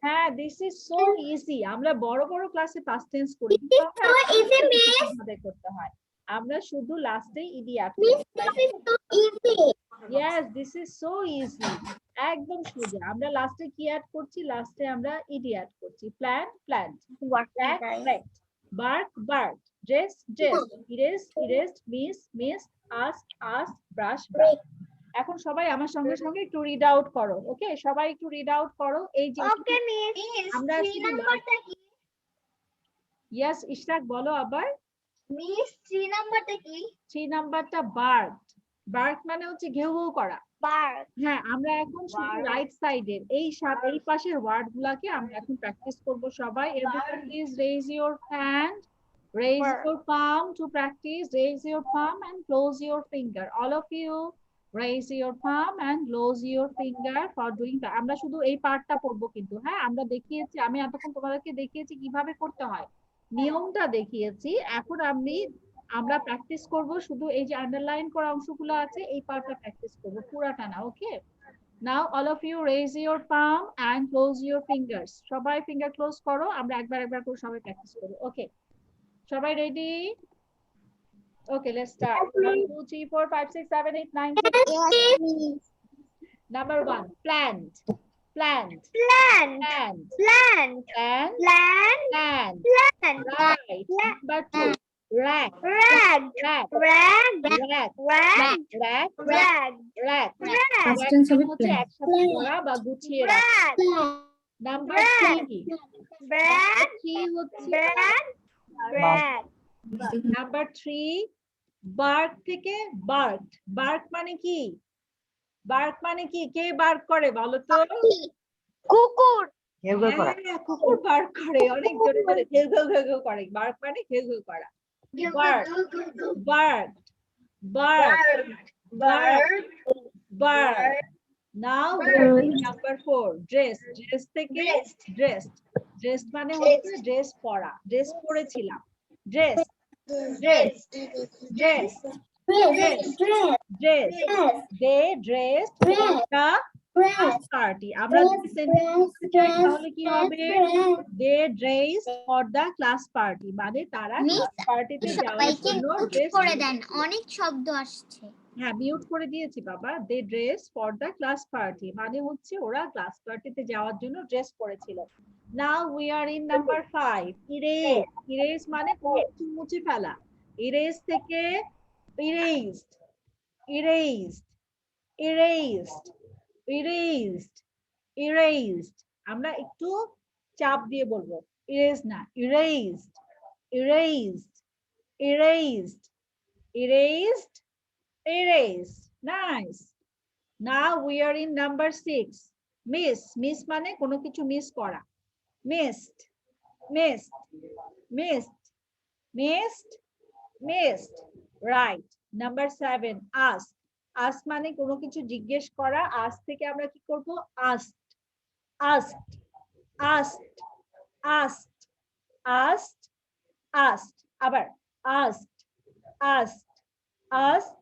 হ্যাঁ, দিস ইজ সো ইজি। আমরা বড় ক্লাসে পাস্ট টেন্স করি, আমাদের করতে হয়। আমরা শুধু লাস্টে ইডি অ্যাড করি। Yes, this is so easy. একদম সোজা। আমরা লাস্টে কি অ্যাড করছি? লাস্টে আমরা ইডি অ্যাড করছি। Plant. Bark. Dress. Erased. Miss. Ask. Brush. এখন সবাই আমার সঙ্গে একটু রিড আউট করো। ওকে, সবাই একটু রিড আউট করো। এই যে আমরা ইয়েস, ইশরাক বলো আবার। মিস 3 নাম্বারটা কি? 3 নাম্বারটা বার্ক মানে হচ্ছে ঘেউ ঘেউ করা। হ্যাঁ, আমরা এখন শুধু রাইট সাইডের এই পাশের ওয়ার্ড গুলাকে আমরা এখন প্র্যাকটিস করব সবাই। Everyone please raise your hand, raise your palm to practice. Raise your palm and close your finger. All of you raise your palm and close your finger for doing that. আমরা শুধু এই পার্টটা পড়বো কিন্তু। হ্যাঁ, আমরা দেখিয়েছি, আমি এতক্ষণ তোমাদেরকে দেখিয়েছি কিভাবে করতে হয়, নিয়মটা দেখিয়েছি। এখন আমরা প্র্যাকটিস করব শুধু এই যে আন্ডারলাইন করা অংশগুলো আছে এই পার্টটা প্র্যাকটিস করব, পুরাটা না। ওকে, নাও all of you raise your palm and close your fingers. সবাই ফিঙ্গার ক্লোজ করো, আমরা একবার করে সবাই প্র্যাকটিস করব। ওকে, সবাই ready? Okay, let's start. 1, 2, 3, 4, 5, 6, 7, 8, 9, 10. Yes, miss. Number 1, plant. Plant. Plant. Plant. Plant. Plant. Plant. Plant. Plant. Right. Number 2, rack. Rag. Rack. Rag. Rack. Rag. Rack. Rag. Rack. Rag. Past tense হবে হচ্ছে plan. একসাথে করা বা গুছিয়ে রাখা। Rag. Number Rag. 3, Bag. 3 হচ্ছে Bag. Bag. Number 3, bark থেকে barked. Bark মানে কি? Bark মানে কি? কে bark করে বলো তো? কুকুর। ঘেউ ঘেউ করা। হ্যাঁ, কুকুর bark করে, অনেক জোরে জোরে ঘেউ ঘেউ ঘেউ ঘেউ করে। bark মানে ঘেউ ঘেউ করা। Bark, bark, bark, bark, bark. Now we are in number 4, dress. Dress থেকে dressed. Dressed মানে হচ্ছে dress পরা, dress পরেছিলাম। Dress, dress, dress, dress. They dressed for the class party. আমরা যদি sentence চাই তাহলে কি হবে? They dressed for the class party. মানে তারা Miss, class partyতে যাওয়ার সবাইকে জন্য মিউট dress করে দেন, অনেক শব্দ আসছে। হ্যাঁ, মিউট করে দিয়েছি বাবা। They dress for the class party মানে হচ্ছে ওরা ক্লাস পার্টিতে যাওয়ার জন্য ড্রেস পরেছিল। Now we are in number 5, erase. Erase মানে কোনো কিছু মুছে ফেলা। ইরেজ থেকে erased, erased, erased, erased, erased. আমরা একটু চাপ দিয়ে বলবো, ইরেজ না, erased, erased, erased, erased, erased. Nice. Now we are in number 6. Miss. Miss মানে কোনো কিছু মিস করা। Missed. Missed. Missed. Missed. Missed. Right. Number 7. Ask. Ask মানে কোনো কিছু জিজ্ঞেস করা। Ask থেকে আমরা কি করব? Asked. Asked. Asked. Asked. Asked. Asked. আবার asked. Asked. Asked.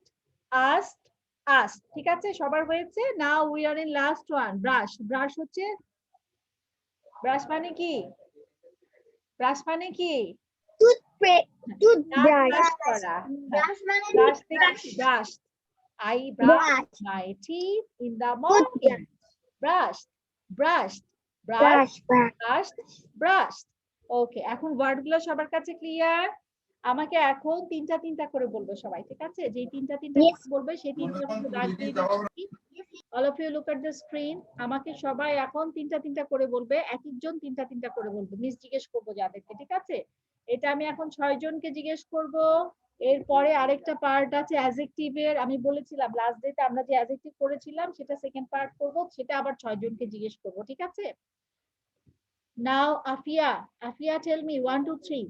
Asked, asked. ঠিক আছে, সবার হয়েছে? Now we are in last one, brush. Brush হচ্ছে, brush মানে কি? Brush মানে কি? Toothbrush. করা। Brush মানে Brush থেকে brush. I brush my teeth in the morning. Brush, brush, brush, brush, brush. Okay, এখন ওয়ার্ড গুলো সবার কাছে ক্লিয়ার? আমাকে এখন তিনটা তিনটা করে বলবো সবাই, ঠিক আছে? যে তিনটা তিনটা বলবে সেই তিনটার মধ্যে দাগ দিয়ে দিচ্ছি। All of you look at the screen. আমাকে সবাই এখন তিনটা তিনটা করে বলবে, এক একজন তিনটা তিনটা করে বলবে। মিস জিজ্ঞেস করবো যাদেরকে, ঠিক আছে? এটা আমি এখন 6 জনকে জিজ্ঞেস করব। এরপরে আরেকটা পার্ট আছে অ্যাডজেক্টিভের। আমি বলেছিলাম লাস্ট ডেতে আমরা যে অ্যাডজেক্টিভ করেছিলাম সেটা সেকেন্ড পার্ট করব, সেটা আবার 6 জনকে জিজ্ঞেস করব, ঠিক আছে? Now Afia, Afia tell me 1 2 3.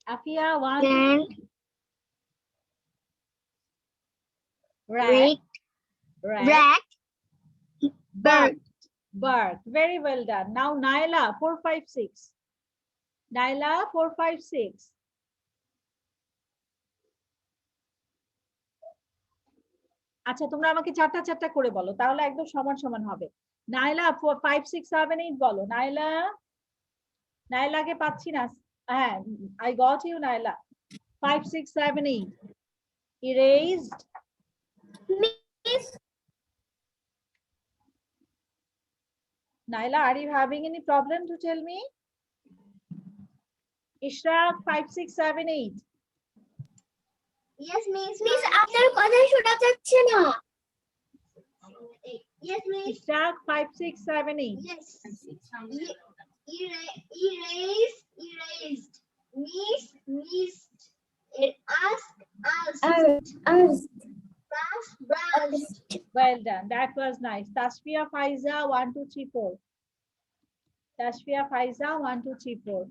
Afia, 1 2 3. Rat, rat, bird, bird. Very well done. Now Naila, 4 5 6. Naila, 4 5 6. আচ্ছা, তোমরা আমাকে চারটা চারটা করে বলো, তাহলে একদম সমান সমান হবে। নাইলা 4 5 6 7 8 বলো। নাইলা, নাইলাকে পাচ্ছি না। হ্যাঁ, I got you Naila. 5 6 7 8. Erased. Naila, are you having any problem to tell me? Ishraq, 5 6 7 8. Yes, miss. Miss, আপনার কথা শোনা যাচ্ছে না। Yes, miss. Ishraq, 5 6 7 8. Yes. Erased, erased. Miss, missed. Asked, asked. Brush, brushed. Well done. That was nice. Tashfia Faiza, 1 2 3 4. Tashfia Faiza, 1 2 3 4.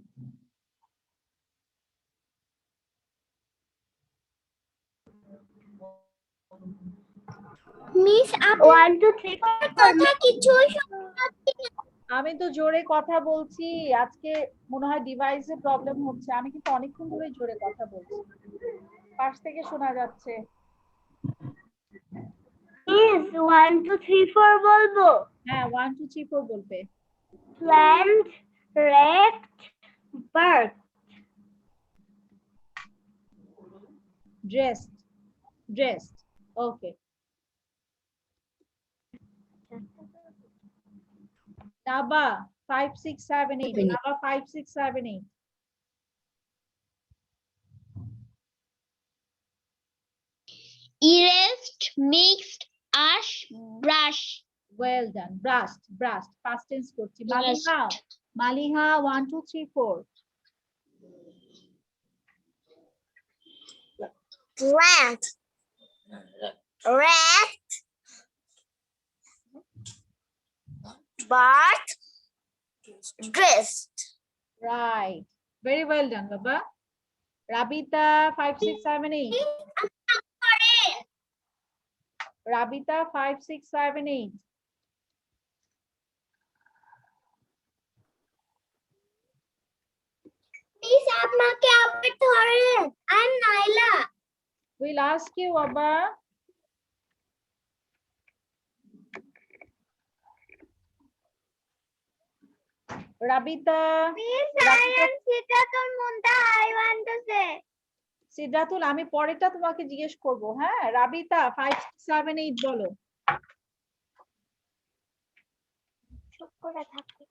Miss, 1 2 3 কথা কিছুই শোনা যাচ্ছে না। আমি তো জোরে কথা বলছি, আজকে মনে হয় ডিভাইসে প্রবলেম হচ্ছে। আমি কিন্তু অনেকক্ষণ ধরে জোরে কথা বলছি, পাশ থেকে শোনা যাচ্ছে। Miss, 1 2 3 4 বলবো? হ্যাঁ, 1 2 3 4 বলবে। Plant, Wrecked. Bird. Dressed. Dressed. Okay. Naba 5, 6, 7, 8. Naba 5, 6, 7, 8. Erased, mixed, ash, brush. Well done. Brushed. Brushed. Past tense করছি। Brushed. Maliha. Maliha 1, 2, 3, 4. Rant. Rat. Bath. Dressed. Right. Very well done, Baba. Rabita 5, 6, 7, 8. Rabita 5, 6, 7, 8. Please आप माँ के आप पे थोड़े। I'm Naila. We'll ask you, Baba. Rabita. Miss, I am Sidratul Muntaha. I want to say. সিদ্ধাতুল আমি পরেরটা তোমাকে জিজ্ঞেস করব, হ্যাঁ? রাবিতা 5, 7, 8 বলো। চুপ করে থাকো।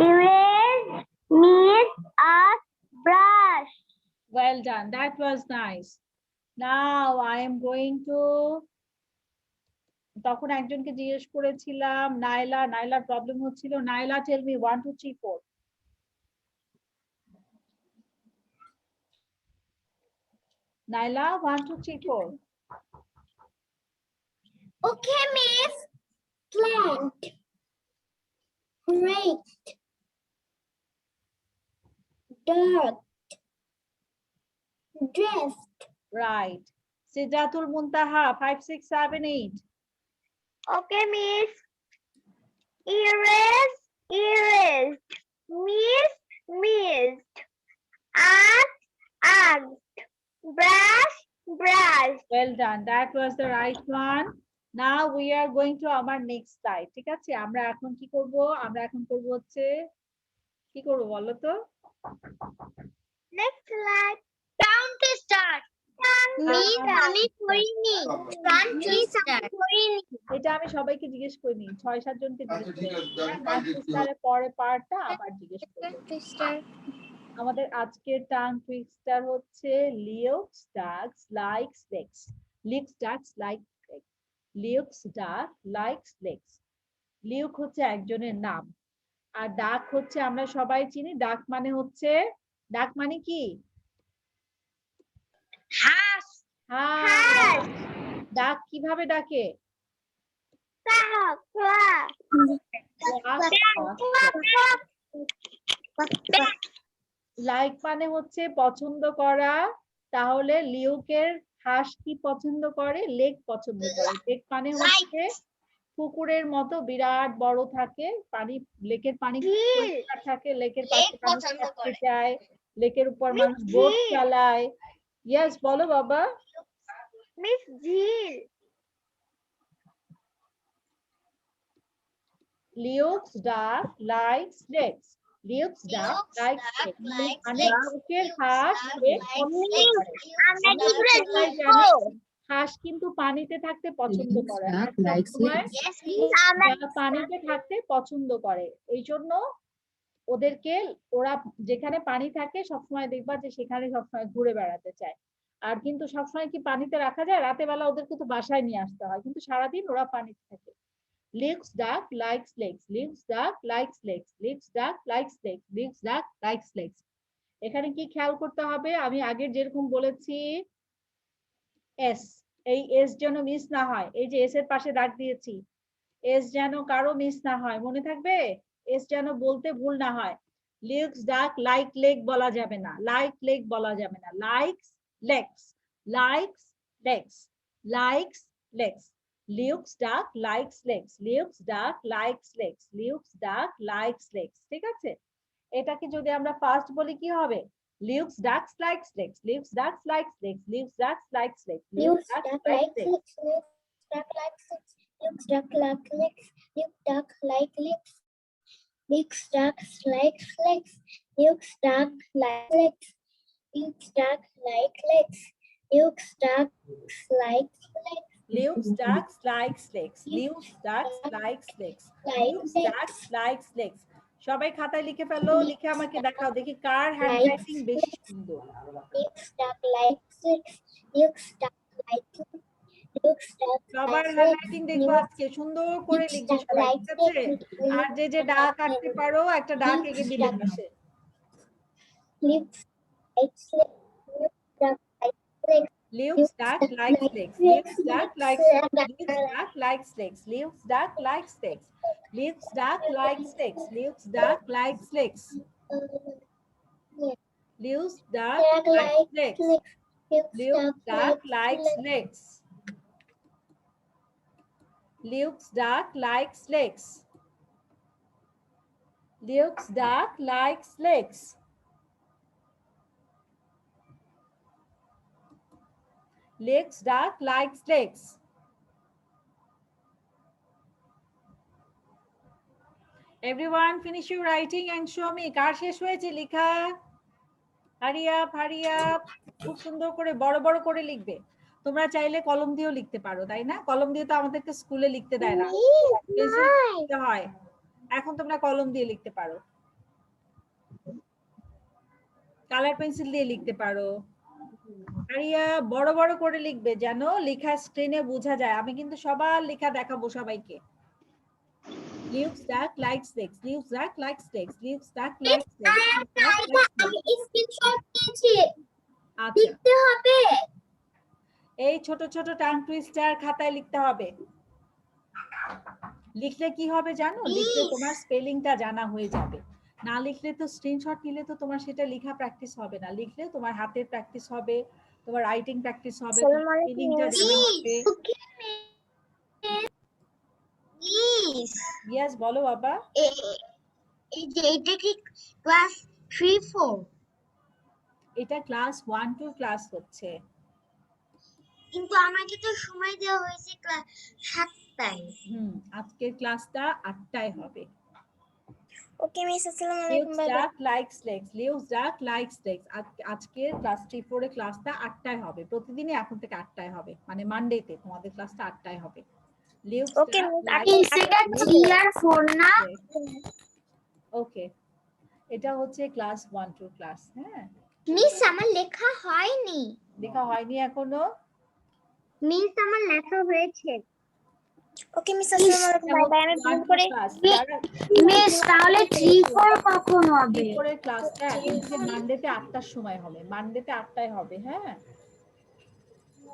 Erase, miss, us, brush. Well done. That was nice. Now I am going to তখন একজনকে জিজ্ঞেস করেছিলাম নাইলার প্রবলেম হচ্ছিল। Naila tell me 1, 2, 3, 4. Naila 1, 2, 3, 4. Okay, miss. Plant. Raked. Dirt. Dressed. Right. সিদ্ধাতুল মুনতাহা 5, 6, 7, 8. Okay, miss. Erase, erased. Miss, missed. Asked, asked. Brush, brushed. Well done. That was the right one. Now we are going to our next slide. ঠিক আছে? আমরা এখন কি করব? আমরা এখন করব হচ্ছে কি করব বলো তো? Next slide. Count to start. Miss, আমি করিনি। Count to start. করিনি। এটা আমি সবাইকে জিজ্ঞেস করিনি। 6-7 জনকে জিজ্ঞেস আচ্ছা, ঠিক আছে, করেছি। আমি কাল দেখছি। টাঙ্ক পরে পার্টটা আবার জিজ্ঞেস করব। আমাদের আজকের টাং টুইস্টার হচ্ছে Luke's ducks likes legs. Luke's ducks like legs. Luke's duck likes legs. লিওক হচ্ছে একজনের নাম, আর ডাক হচ্ছে আমরা সবাই চিনি। ডাক মানে কি? হাঁস। হ্যাঁ। ডাক কিভাবে ডাকে? Quack, quack. লাইক মানে হচ্ছে পছন্দ করা। তাহলে লিওকের হাঁস কি পছন্দ করে? লেক পছন্দ করে। লেক মানে হচ্ছে পুকুরের মতো বিরাট বড় থাকে, পানি, লেকের পানি পরিষ্কার থাকে, লেকের পাশে লেক মানুষ পছন্দ থাকতে করে। চায়, লেকের উপর মানুষ বোট ঝিল। চালায়। ইয়েস, বলো বাবা। Miss Jheel. লিওক্স duck likes lakes. লিওক্স duck likes lakes মানে লিওকের হাঁস লেক পছন্দ করে। আমরা আমরা কি করে সবাই জিতবো? জানি হাঁস কিন্তু পানিতে থাকতে পছন্দ করে, আর সবসময় Yes, miss. আমরা যারা পানিতে থাকতে পছন্দ করে। এই জন্য ওদেরকে, ওরা যেখানে পানি থাকে সবসময় দেখবা যে সেখানে সবসময় ঘুরে বেড়াতে চায়। আর কিন্তু সবসময় কি পানিতে রাখা যায়? রাতে বেলা ওদেরকে তো বাসায় নিয়ে আসতে হয়, কিন্তু সারাদিন ওরা পানিতে থাকে। লিওক্স duck likes legs. Luke's duck likes legs. Luke's duck likes legs. Luke's duck likes legs. এখানে কি খেয়াল করতে হবে? আমি আগের যেরকম বলেছি, এস, এই এস যেন মিস না হয়। এই যে এস এর পাশে দাগ দিয়েছি, এস যেন কারো মিস না হয়, মনে থাকবে? এস যেন বলতে ভুল না হয়। লিওক্স ডাক লাইক লেগ বলা যাবে না, লাইক লেগ বলা যাবে না। Likes legs, likes legs, likes legs. Luke's duck likes legs. Luke's duck likes legs. Luke's duck likes legs. ঠিক আছে? এটাকে যদি আমরা ফার্স্ট বলি কি হবে? Luke's duck likes legs. Luke's duck likes legs. Luke's duck likes legs. Luke's duck duck likes likes legs. legs. Luke's duck likes legs. Luke's duck likes legs. Luke's duck likes legs. Luke's duck likes legs. Luke's duck likes legs. Luke's duck likes legs. Luke's duck likes legs. Luke's duck likes legs. Luke's duck likes legs. সবাই খাতায় লিখে ফেলো, লিখে আমাকে দেখাও দেখি কার হ্যান্ডরাইটিং বেশি সুন্দর। Luke's duck likes legs. Luke's duck likes legs. Luke's duck সবার likes হ্যান্ডরাইটিং legs. দেখবো আজকে সুন্দর করে Luke's লিখবে duck সবাই, likes ঠিক আছে? legs. আর যে ডাক আঁকতে পারো একটা ডাক এঁকে দিলে পাশে। Luke's likes legs. Luke's duck likes legs. Luke's duck likes legs. Luke's duck likes legs. Luke's duck likes legs. Luke's duck likes legs. Luke's duck likes legs. Luke's duck likes legs. Luke's duck likes legs. Luke's duck likes legs. Luke's duck likes legs. Luke's duck likes legs. Luke's duck likes legs. Everyone finish your writing and show me. কার শেষ হয়েছে লেখা? Hurry up, hurry up. খুব সুন্দর করে বড় বড় করে লিখবে। তোমরা চাইলে কলম দিয়েও লিখতে পারো, তাই না? কলম দিয়ে তো আমাদেরকে স্কুলে লিখতে দেয় না, পেন্সিল লিখতে হয়। এখন তোমরা কলম দিয়ে লিখতে পারো, কালার পেন্সিল দিয়ে লিখতে পারো। আরিয়া বড় বড় করে লিখবে যেন লেখা স্ক্রিনে বোঝা যায়। আমি কিন্তু সবার লেখা দেখাবো সবাইকে। Luke's duck likes legs. Luke's duck likes legs. Luke's duck likes legs. আমি স্ক্রিনশট নিয়েছি। আচ্ছা, লিখতে হবে। এই ছোট ছোট টাং টুইস্টার খাতায় লিখতে হবে। লিখলে কি হবে জানো? লিখলে তোমার স্পেলিংটা জানা হয়ে যাবে। না লিখলে তো স্ক্রিনশট নিলে তো তোমার সেটা লেখা প্র্যাকটিস হবে না। লিখলে তোমার হাতের প্র্যাকটিস হবে, তোমার রাইটিং প্র্যাকটিস হবে, স্পেলিংটা জানা হবে। ইয়েস বলো বাবা। এই যে এটা কি ক্লাস 3-4? এটা ক্লাস 1-2 ক্লাস হচ্ছে। কিন্তু আমাকে তো সময় দেওয়া হয়েছে ক্লাস 7টায়। আজকের ক্লাসটা 8টায় হবে। ওকে মিস, আসসালামু আলাইকুম। Luke's duck likes legs. Luke's duck likes legs. আজকের ক্লাস 3-4 এর ক্লাসটা 8টায় হবে। প্রতিদিনই এখন থেকে 8টায় হবে, মানে মানডেতে তোমাদের ক্লাসটা 8টায় হবে। Luke's ওকে duck মিস, likes সেটা 3 আর 4 না? ওকে, এটা হচ্ছে ক্লাস 1-2 ক্লাস। হ্যাঁ মিস আমার লেখা হয়নি। লেখা হয়নি এখনো? মিস আমার লেখা হয়েছে। ওকে মিস, আসসালামু আলাইকুম। Bye bye. আমি ফোন করে মিস তাহলে 3-4 কখন হবে? 3-4 এর ক্লাসটা এখন থেকে মানডেতে 8টার সময় হবে। মানডেতে 8টায় হবে। হ্যাঁ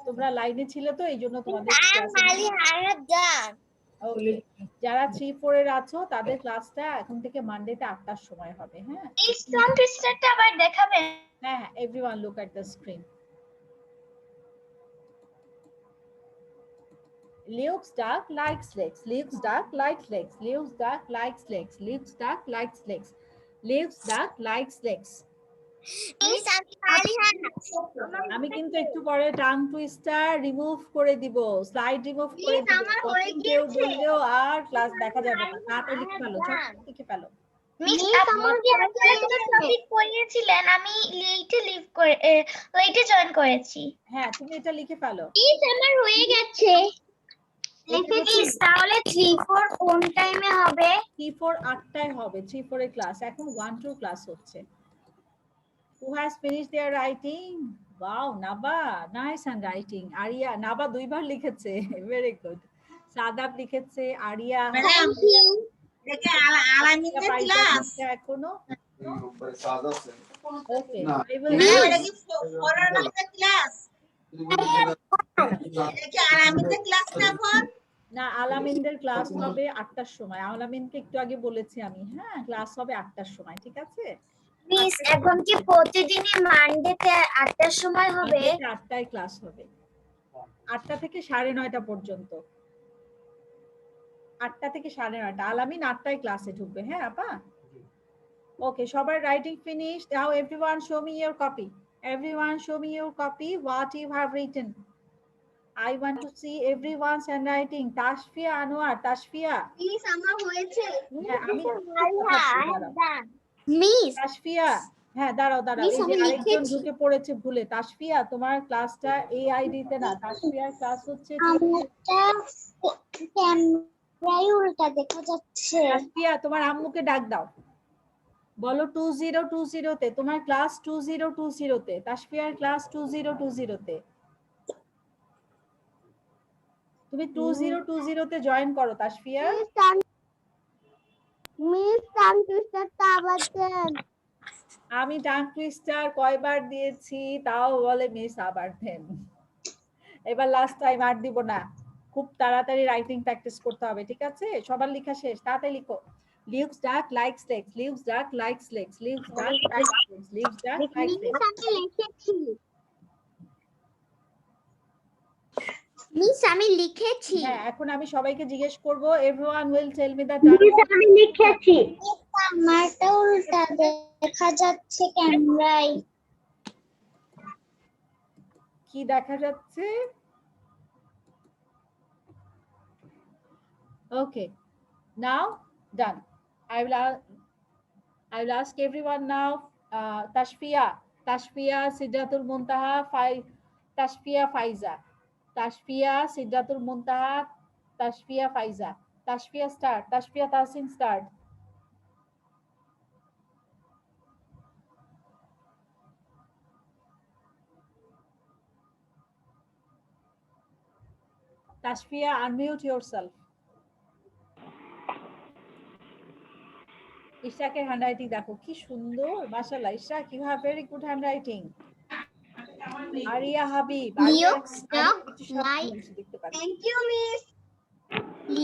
তোমরা লাইনে ছিলে তো এইজন্য তোমাদের মালি হারা জান। ওকে, যারা 3-4 এর আছো তাদের ক্লাসটা এখন থেকে মানডেতে 8টার সময় হবে। হ্যাঁ মিস কম্পিউটারটা আবার দেখাবেন? হ্যাঁ, everyone look at the screen. Luke's duck likes legs. Luke's duck likes legs. Luke's duck likes legs. Luke's duck likes legs. Luke's duck likes legs. Miss আমি মালি হারা। আমি কিন্তু একটু পরে টাং টুইস্টার রিমুভ করে দিব, স্লাইড রিমুভ করে দিব। আমার হয়ে তখন কেউ গিয়েছে। বললেও আর ক্লাস দেখা যাবে না। তাড়াতাড়ি লিখে ফেলো, ছোট লিখে ফেলো। মিস আপনি যে একটা টপিক পড়িয়েছিলেন, আমি লেটে জয়েন করেছি। হ্যাঁ তুমি এটা লিখে ফেলো। মিস আমার হয়ে গেছে। লিখেছিস? তাহলে 3-4 কোন টাইমে হবে? 3-4 8টায় হবে। 3-4 এর ক্লাস এখন 1-2 ক্লাস হচ্ছে। Who has finished their writing? Wow, Naba, nice handwriting. Arya, Naba 2বার লিখেছে। Very good. Sadab লিখেছে, Arya দেখে আলামিনের ক্লাস এখনো। Okay, না। I will এটা কি ফরানের ক্লাস? দেখে আলামিনের ক্লাস এখন না, আলামিনদের ক্লাস হবে 8টার সময়। আলামিনকে একটু আগে বলেছি আমি। হ্যাঁ ক্লাস হবে 8টার সময়, ঠিক আছে? মিস এখন কি প্রতিদিনই মানডেতে 8টার সময় হবে? 8টায় ক্লাস হবে, 8টা থেকে 9:30 পর্যন্ত। 8টা থেকে 9:30। আলামিন 8টায় ক্লাসে ঢুকবে। হ্যাঁ আপা? ওকে, সবার writing finish. Now everyone show me your copy. Everyone show me your copy what you have written. I want to see everyone's handwriting. Tashfia Anwar, Tashfia. Miss আমার হয়েছে। হ্যাঁ আমি মিস তাসফিয়া, হ্যাঁ দাঁড়াও দাঁড়াও, Miss, এই যে আমি আরেকজন লিখেছি। ঢুকে পড়েছে ভুলে। তাসফিয়া তোমার ক্লাসটা এই আইডিতে না, তাসফিয়ার ক্লাস হচ্ছে ক্যামেরায় উল্টা দেখা যাচ্ছে। তাসফিয়া তোমার আম্মুকে ডাক দাও, বলো 2020 তে তোমার ক্লাস 2020 তে, তাসফিয়ার ক্লাস 2020 তে। তুমি 2020 তে জয়েন করো তাসফিয়া। মিস টাং টুইস্টারটা আবার দেন। আমি টাং টুইস্টার কয়বার দিয়েছি তাও বলে মিস আবার দেন। এবার লাস্ট টাইম আর দিব না, খুব তাড়াতাড়ি রাইটিং প্র্যাকটিস করতে হবে, ঠিক আছে? সবার লেখা শেষ, তাড়াতাড়ি লিখো। লিভস ডাক লাইকস লেক্স, লিভস ডাক লাইকস লেক্স, লিভস ডাক লাইকস লেক্স, লিভস ডাক লাইকস লেক্স। আমি লিখেছি। মিস আমি লিখেছি। হ্যাঁ, এখন আমি সবাইকে জিজ্ঞেস করব, everyone will tell me the miss আমি লিখেছি। আমারটা উল্টা দেখা যাচ্ছে ক্যামেরায়। কি দেখা যাচ্ছে? Okay, now done. I will ask everyone now. Tashfia, Sidratul Muntaha, Tashfia Faiza, Tashfia, Sidratul Muntaha, Tashfia Faiza, Tashfia start, Tashfia Tasin start. Tashfia, unmute yourself. ইশরাকের হ্যান্ডরাইটিং দেখো কি সুন্দর, মাশাআল্লাহ। Ishrak, you have very good handwriting. Aria Habib, Looks duck like. দেখতে পাচ্ছি। Thank you miss.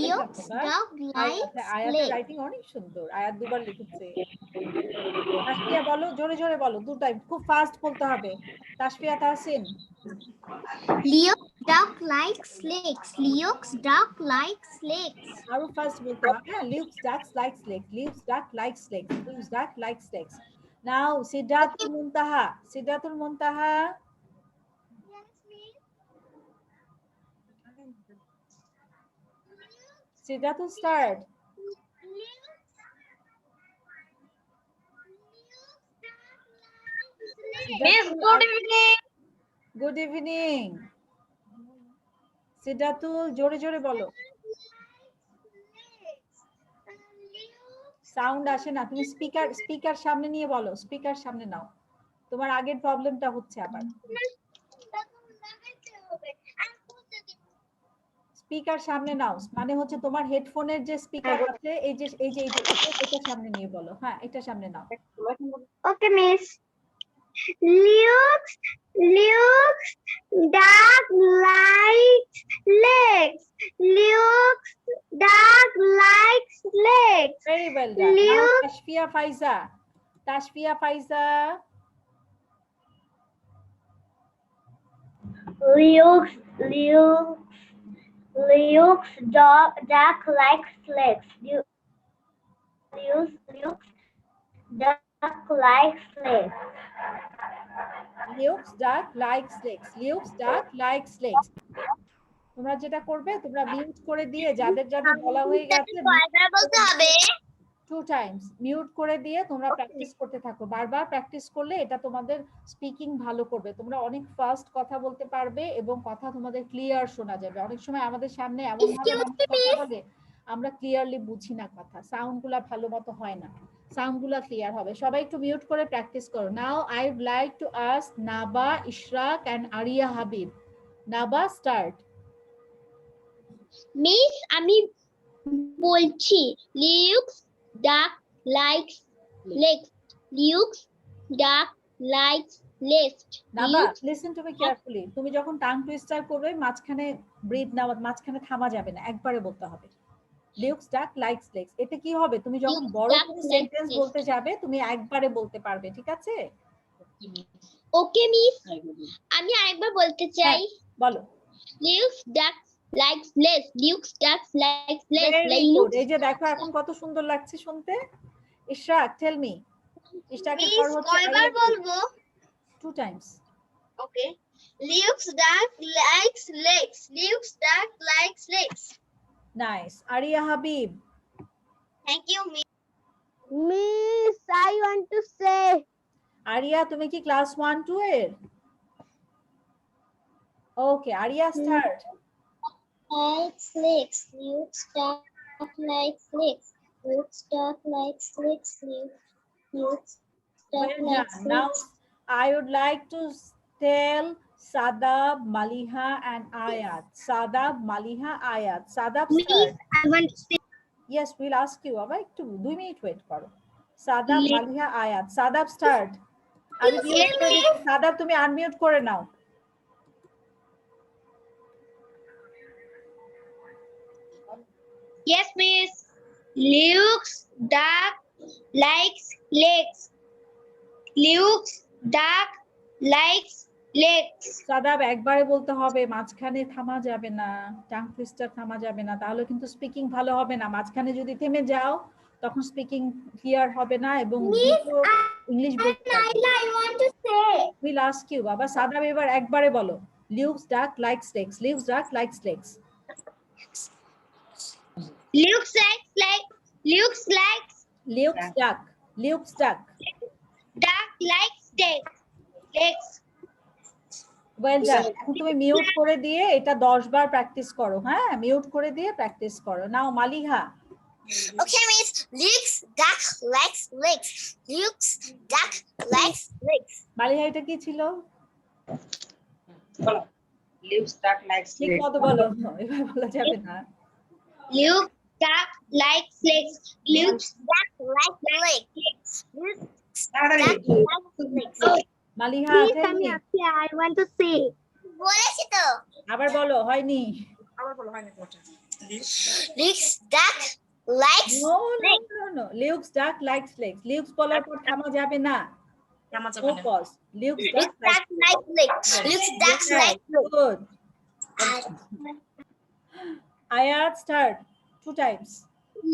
Looks duck like আয়াতের slate. রাইটিং অনেক সুন্দর, আয়াত দুবার লিখেছে। তাসফিয়া বলো, জোরে জোরে বলো, দু টাইম, খুব ফাস্ট বলতে হবে। Tasfia Tahsin, Looks duck like snakes. Looks duck like snakes. আরো ফাস্ট বলতে হবে। হ্যাঁ, leaves ducks like snakes, leaves duck like snakes, leaves duck like snakes. Now Sidratul Muntaha, Sidratul Muntaha, Sidratul start. Miss, good evening. Good evening. Sidratul, জোরে জোরে বলো, সাউন্ড আসে না। তুমি স্পিকার সামনে নিয়ে বলো, স্পিকার সামনে নাও, তোমার আগের প্রবলেমটা হচ্ছে আবার। স্পিকার সামনে নাও, মানে হচ্ছে তোমার হেডফোনের যে স্পিকার আছে, এই যে এটা সামনে নিয়ে বলো। হ্যাঁ, এটা সামনে নাও। Okay, miss. Looks duck like legs. Looks duck like legs. Very well done. Now Luke. Tashfia Faiza. Tashfia Faiza. Looks duck like legs. Looks duck like legs. Looks duck like snakes. Looks duck like snakes. তোমরা যেটা করবে, তোমরা মিউট করে দিয়ে, যাদের যাদের বলা হয়ে গেছে, কয়বার বলতে হবে? 2 টাইমস মিউট করে দিয়ে তোমরা প্র্যাকটিস করতে থাকো। বারবার প্র্যাকটিস করলে এটা তোমাদের স্পিকিং ভালো করবে। তোমরা অনেক ফাস্ট কথা বলতে পারবে এবং কথা তোমাদের ক্লিয়ার শোনা যাবে। অনেক সময় আমাদের সামনে এমন ভাবে মানুষ কথা বলে, আমরা ক্লিয়ারলি বুঝি না কথা, সাউন্ডগুলো ভালো মতো হয় না। সাউন্ডগুলো ক্লিয়ার হবে। সবাই একটু মিউট করে প্র্যাকটিস করো। Now I would like to ask Naba, Ishrak and Aria Habib. Naba, start. Miss আমি বলছি, looks duck like legs. Looks duck like legs. Naba, listen to me carefully. তুমি যখন টাং টুইস্টার করবে, মাঝখানে ব্রিথ নাও, মাঝখানে থামা যাবে না, একবারে বলতে হবে। লিউক্স ডাক লাইকস লেগস। এতে কি হবে, তুমি যখন Looks বড় duck কোনো likes সেন্টেন্স legs. বলতে যাবে, তুমি একবারে বলতে পারবে, ঠিক আছে? ওকে মিস, I will. আমি আরেকবার বলতে চাই। বলো। Looks duck likes legs. Luke, ducks, likes legs. Very good. এই যে দেখো এখন কত সুন্দর লাগছে শুনতে। Ishraq, tell me. ইশরাকের পর হচ্ছে কয়বার বলবো? 2 times. Okay. Luke's duck likes legs. Luke's duck likes legs. Nice. Aria Habib. Thank you, Miss. Miss, I want to say. Aria তুমি কি ক্লাস 1 2 এর? Okay, Aria start. Likes legs. Luke's duck likes legs. Luke's duck likes legs. Luke's duck Well likes done. Now legs. I would like to tell Sadab, Maliha and Ayat. Sadab, Maliha, Ayat. Sadab start. I want to say. Yes, we'll ask you. আবার একটু 2 মিনিট ওয়েট করো। Sadab, Maliha, Ayat. Sadab start. আমি মিউট করে দিচ্ছি। সাদাব তুমি আনমিউট করে নাও। Yes, Miss. Luke's duck likes legs. Luke's duck likes legs. Shadab একবারে বলতে হবে, মাঝখানে থামা যাবে না, টাং টুইস্টার থামা যাবে না, তাহলে কিন্তু স্পিকিং ভালো হবে না। মাঝখানে যদি থেমে যাও তখন স্পিকিং ক্লিয়ার হবে না এবং ইংলিশ বলতে পারবে। I want to say. Will ask you বাবা। সাদাব এবার একবারে বলো, লিউকস duck likes legs. Luke's duck likes legs. Luke's likes legs. Luke's likes লিউকস ডাক, লিউকস ডাক। duck likes legs. Legs. Well done. এখন তুমি মিউট করে দিয়ে এটা 10 বার প্র্যাকটিস করো। হ্যাঁ, মিউট করে দিয়ে প্র্যাকটিস করো। নাও Maliha. Okay, Miss. Luke's duck likes legs. Luke's duck likes legs. Maliha এটা কি ছিল? বলো লিভস ডাক লাইকস ঠিক মতো বলো, এভাবে বলা যাবে না। Luke's duck likes legs. Luke's Duck likes legs. Luke's তাড়াতাড়ি duck likes legs. Maliha tell me. I want to say. বলেছি তো। আবার বলো, হয়নি। আবার বলো হয়নি তোমারটা Luke's duck likes no no no no, Luke's duck likes legs. লিউকস বলার পর থামা যাবে না। কেমন নো পজ। লিউকস ডাক Luke's duck likes legs. Luke's duck likes legs. Good. Ayat start 2 times.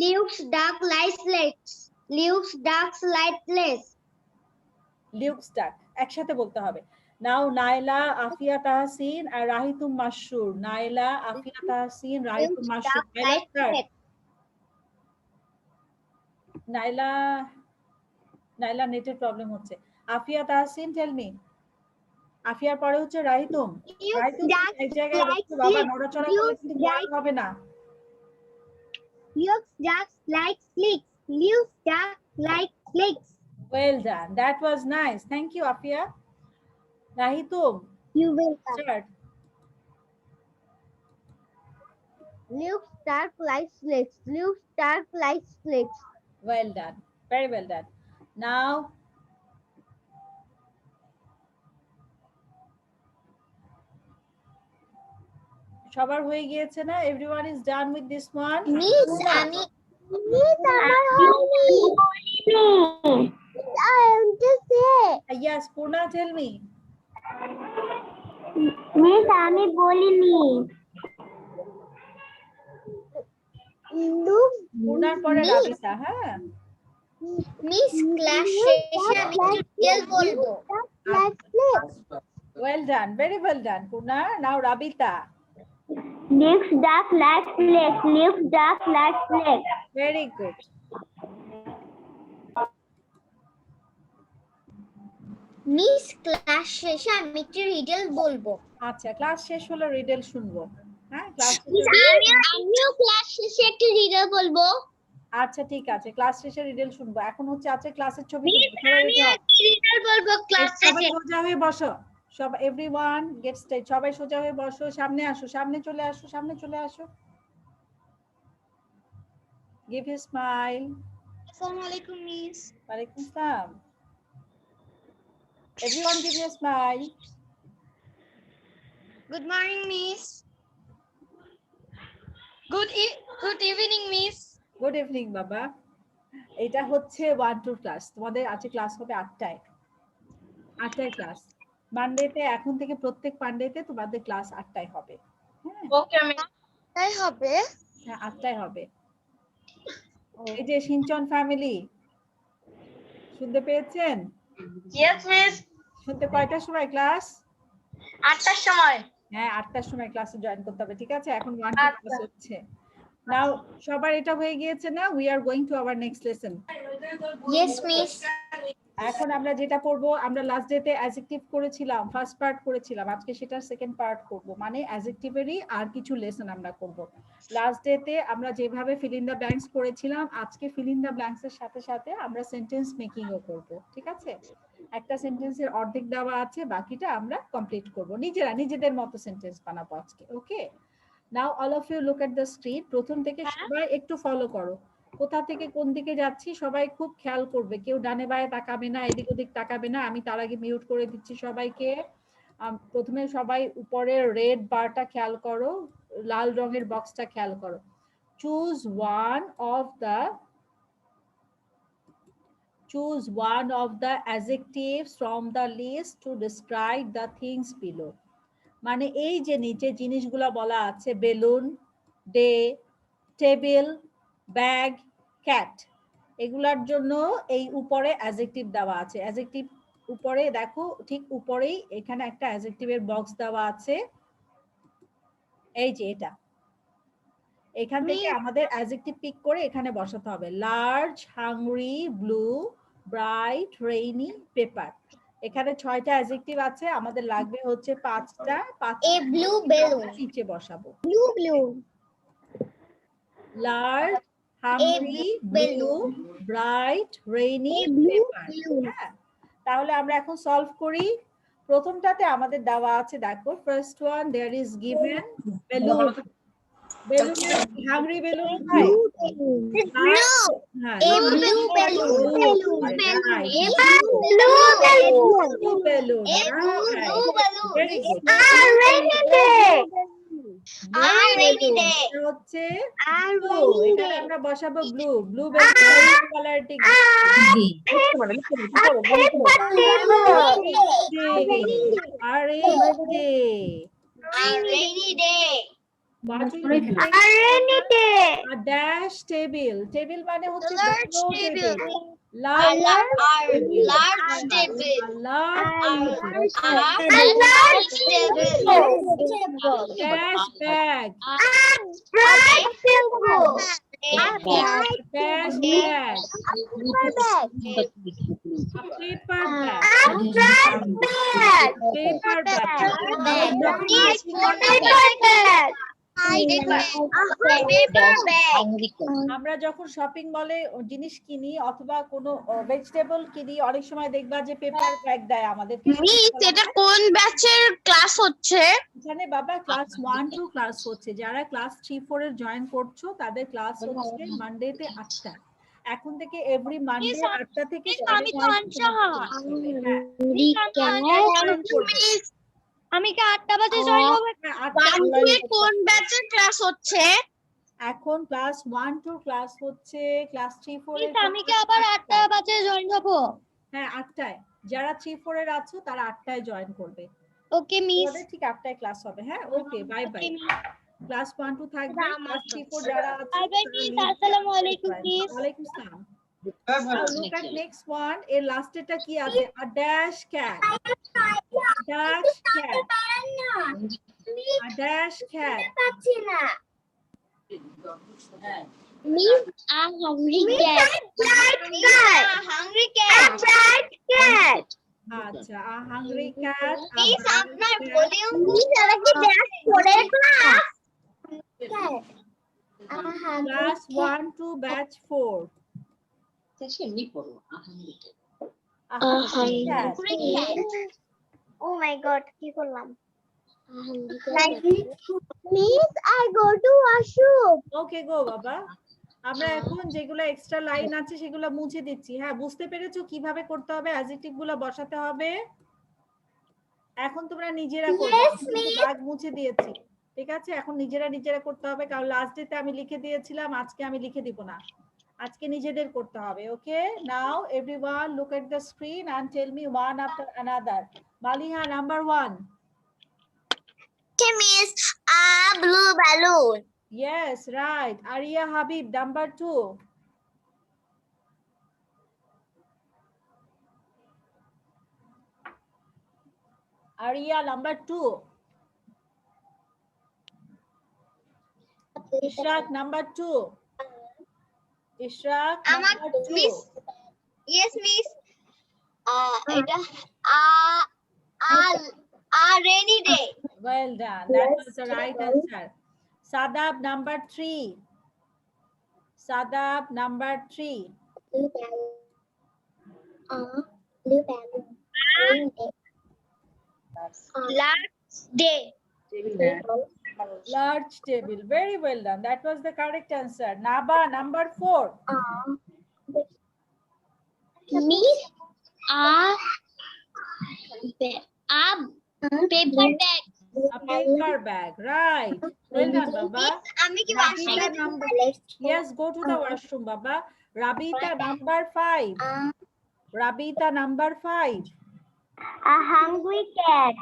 Luke's duck likes legs. Luke's duck likes legs. Luke's duck একসাথে বলতে হবে। নাও নাইলা, আফিয়া তাহসিন আর রাহিতুম মাশরুর। নাইলা, আফিয়া তাহসিন, রাহিতুম মাশরুর। নাইলা স্টার্ট। নাইলা, নাইলা নেটের প্রবলেম হচ্ছে। Afia Tahsin tell me. আফিয়ার পরে হচ্ছে রাহিতুম। রাহিতুম duck এক জায়গায় likes বসো বাবা, legs. নড়াচড়া করলে কিন্তু বলা হবে না। Luke's duck likes legs. Luke's duck likes legs. Well done. That was nice. Thank you, Afia. Rahitum, You will. start. Luke's duck likes legs. Luke's duck likes legs. Well done. Very well done. Now, সবার হয়ে গিয়েছে না? Everyone is done with this one? Miss, আমি I am to say. Yes, Purna, tell me. Miss, আমি বলিনি। Purnaর পরে রাবিতা, হ্যাঁ? মিস ক্লাস শেষে আমি ডিটেইল বলবো। Well done. Very well done, Purna. Now, Rabita. Luke's duck likes legs. Luke's duck likes legs. Very good. Miss class শেষে আমি একটু রিডেল বলবো। আচ্ছা, ক্লাস শেষ হলো রিডেল শুনবো। হ্যাঁ, ক্লাস আমিও ক্লাস শেষে একটু রিডেল বলবো। আচ্ছা ঠিক আছে, ক্লাস শেষে রিডেল শুনবো। এখন হচ্ছে আছে ক্লাসের ছবি। আমিও একটু রিডেল বলবো ক্লাস সবাই শেষে। সোজা হয়ে বসো। সব এভরিওয়ান গেট স্টেজ। সবাই সোজা হয়ে বসো, সামনে আসো, সামনে চলে আসো, সামনে চলে আসো। Give a smile. আসসালামু আলাইকুম মিস। ওয়ালাইকুম আসসালাম। Everyone give a smile. Good morning miss. Good evening miss. Good evening বাবা। এটা হচ্ছে 1-2 ক্লাস। তোমাদের আজকে ক্লাস হবে 8টায়। 8টায় ক্লাস। মানডেতে এখন থেকে প্রত্যেক মানডেতে তোমাদের ক্লাস 8টায় হবে। হ্যাঁ, ওকে মিস। তাই হবে। হ্যাঁ 8টায় হবে। এই যে সিনচন ফ্যামিলি শুনতে পেয়েছেন? Yes, miss. শুনতে কয়টার সময় ক্লাস? 8টার সময়। হ্যাঁ 8টার সময় ক্লাসে জয়েন করতে হবে, ঠিক আছে? এখন 1 2 ক্লাস হচ্ছে। নাও সবার এটা হয়ে গিয়েছে না? We are going to our next lesson. Yes, miss. এখন আমরা যেটা করব, আমরা লাস্ট ডেতে অ্যাডজেক্টিভ করেছিলাম, ফার্স্ট পার্ট করেছিলাম, আজকে সেটার সেকেন্ড পার্ট করব, মানে অ্যাডজেক্টিভেরই আর কিছু লেসন আমরা করব। লাস্ট ডেতে আমরা যেভাবে ফিল ইন দ্য ব্ল্যাঙ্কস করেছিলাম, আজকে ফিল ইন দ্য ব্ল্যাঙ্কস এর সাথে সাথে আমরা সেন্টেন্স মেকিংও করব, ঠিক আছে? একটা সেন্টেন্সের অর্ধেক দেওয়া আছে, বাকিটা আমরা কমপ্লিট করব, নিজেদের মতো সেন্টেন্স বানাবো আজকে। Okay, now all of you look at the screen. প্রথম থেকে সবাই একটু ফলো করো, কোথা থেকে কোন দিকে যাচ্ছি সবাই খুব খেয়াল করবে, কেউ ডানে বায়ে তাকাবে না, এদিক ওদিক তাকাবে না। আমি তার আগে মিউট করে দিচ্ছি সবাইকে। প্রথমে সবাই উপরের রেড বারটা খেয়াল করো, লাল রঙের বক্সটা খেয়াল করো। Choose one of the adjectives from the list to describe the things below. মানে এই যে নিচে জিনিসগুলো বলা আছে, balloon, day, table, bag, cat, এগুলার জন্য এই উপরে অ্যাডজেক্টিভ দেওয়া আছে। অ্যাডজেক্টিভ উপরে দেখো, ঠিক উপরেই এখানে একটা অ্যাডজেক্টিভের বক্স দেওয়া আছে, এই যে এটা। এখান থেকে আমাদের অ্যাডজেক্টিভ পিক করে এখানে বসাতে হবে। Large, hungry, blue, bright, rainy, paper. এখানে 6টা অ্যাডজেক্টিভ আছে, আমাদের লাগবে হচ্ছে 5টা। A blue balloon. নিচে বসাবো। Blue. Large, hungry, blue, bright, rainy, paper. হ্যাঁ, তাহলে আমরা এখন সলভ করি। প্রথমটাতে আমাদের দেওয়া আছে, দেখো first one, there is given balloon. Balloon, hungry balloon খায়। হ্যাঁ, A blue balloon. blue balloon. Very good. Rainy day. হচ্ছে blue, এখানে আমরা বসাবো ব্লু। ব্লু বেলুন কালারটি Rainy day. A dash table. Table মানে হচ্ছে Large বড় table. table. A Large large table. large A large table. dash bag. Dash bag. A paper bag. Paper bag. আমরা যখন শপিং মলে জিনিস কিনি অথবা কোনো ভেজিটেবল কিনি, অনেক সময় দেখবা যে পেপার ব্যাগ দেয় আমাদেরকে। এটা কোন ব্যাচের ক্লাস হচ্ছে? এখানে বাবা ক্লাস 1 2 ক্লাস হচ্ছে, যারা ক্লাস 3 4 এর জয়েন করছো তাদের ক্লাস হচ্ছে মানডেতে 8টা। এখন থেকে এভরি মানডে 8টা থেকে আমি তো আনসাহা। আমি কি 8টা বাজে জয়েন হব? কোন ব্যাচের ক্লাস হচ্ছে? এখন ক্লাস 1 2 ক্লাস হচ্ছে, ক্লাস 3 4 এর আমি কি আবার 8টা বাজে জয়েন হব? হ্যাঁ 8টায়, যারা 3 4 এর আছো তারা 8টায় জয়েন করবে। ওকে মিস। ওদের ঠিক 8টায় ক্লাস হবে। হ্যাঁ ওকে, বাই বাই। ক্লাস 1 2 থাকবে, ক্লাস 3 4 যারা আছে আসসালামু আলাইকুম মিস। ওয়ালাইকুম আসসালাম। Now look at next one. এর লাস্ট এটা কি আছে? A dash cat. Dash cat. A dash cat. Miss, a hungry cat. Hungry cat. আচ্ছা, a hungry cat. Miss, আপনার volume Class 1 to batch 4. A hungry cat. Oh my god, কি করলাম? Miss, I go to washroom. Okay, go বাবা। আমরা এখন যেগুলো এক্সট্রা লাইন আছে সেগুলো মুছে দিচ্ছি। হ্যাঁ, বুঝতে পেরেছো কিভাবে করতে হবে, অ্যাডজেক্টিভ গুলো বসাতে হবে। এখন তোমরা নিজেরা করবে, দাগ মুছে দিয়েছি, ঠিক আছে? এখন নিজেরা করতে হবে, কারণ লাস্ট ডেতে আমি লিখে দিয়েছিলাম, আজকে আমি লিখে দিব না, আজকে নিজেদের করতে হবে। Okay, now everyone look at the screen and tell me one after another. Maliha, number 1. Miss, a blue balloon. Yes, right. Arya Habib, number 2. Arya, number 2. Ishraq, number 2. Ishraq, আমার number 2. মিস ইয়েস মিস এটা rainy day Well done. That was the right answer. Sadab, number 3. Sadab, number 3. Blue balloon. Blue balloon. Green day. Last day Large table. Very well done. That was the correct answer. Naba, number 4. Miss paper bag A paper bag. Right. Well done, Baba. আমি কি Rabita, number. Yes, go to the washroom, Baba. Rabita, number 5. Rabita, number 5. A hungry cat.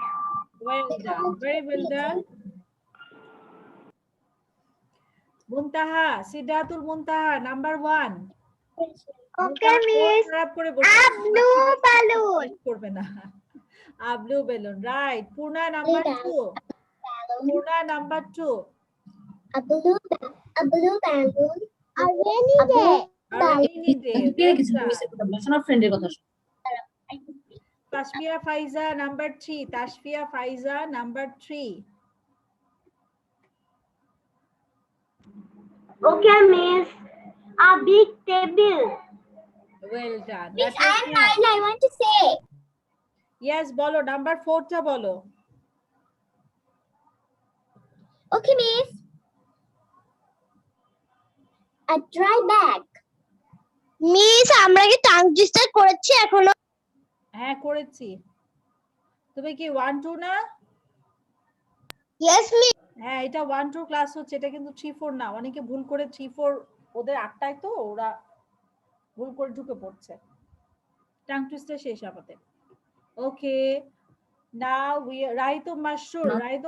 Well done. Very well done. Muntaha, Siddhatul Muntaha, number 1. Okay, miss. খারাপ করে A blue balloon. করবে না। A blue balloon. Right. Purna, number 2. Purna, number 2. A blue balloon. A rainy day. A rainy day. Well done. ফ্রেন্ডের কথা Tashfia Faiza, number 3. Tashfia Faiza, number 3. Okay, miss. A big table. Well done. Miss, That was I am nice. fine. I want to say. Yes, bolo. Number 4 ta bolo. Okay, miss. A dry bag. Miss আমরা কি টাং রেজিস্টার করেছি এখনো হ্যাঁ করেছি। তুমি কি 1 2 না? ইয়েস মিস হ্যাঁ এটা 1 2 ক্লাস হচ্ছে, এটা কিন্তু 3 4 না। অনেকে ভুল করে 3 4 ওদের 8টায় তো ওরা ভুল করে ঢুকে পড়ছে। টাং টুইস্টার শেষ আমাদের। Okay, now we Raito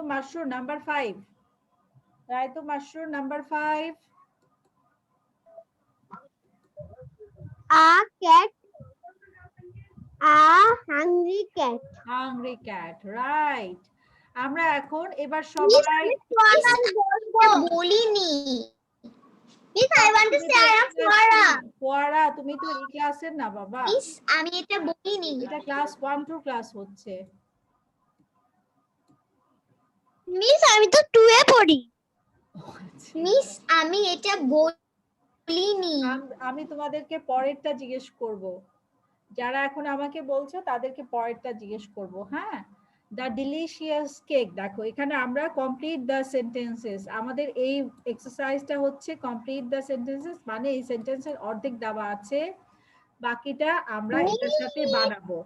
Mashrur number 5. Raito Mashrur number 5. A cat. A hungry cat. Hungry cat, right. আমরা এখন এবার সবাই বলিনি miss I want to say I am Foara Foara, তুমি তো এই ক্লাসের না বাবা। মিস আমি এটা বলিনি এটা ক্লাস 1 2 ক্লাস হচ্ছে। মিস আমি তো 2 এ পড়ি মিস আমি এটা বলিনি আমি তোমাদেরকে পরেরটা জিজ্ঞেস করব। যারা এখন আমাকে বলছো তাদেরকে পরেরটা জিজ্ঞেস করব। হ্যাঁ, দ্য ডিলিশিয়াস কেক। দেখো এখানে আমরা কমপ্লিট দ্য সেন্টেন্সেস, আমাদের এই এক্সারসাইজটা হচ্ছে কমপ্লিট দ্য সেন্টেন্সেস, মানে এই সেন্টেন্সের অর্ধেক দেওয়া আছে, বাকিটা আমরা এটার সাথে বানাবো,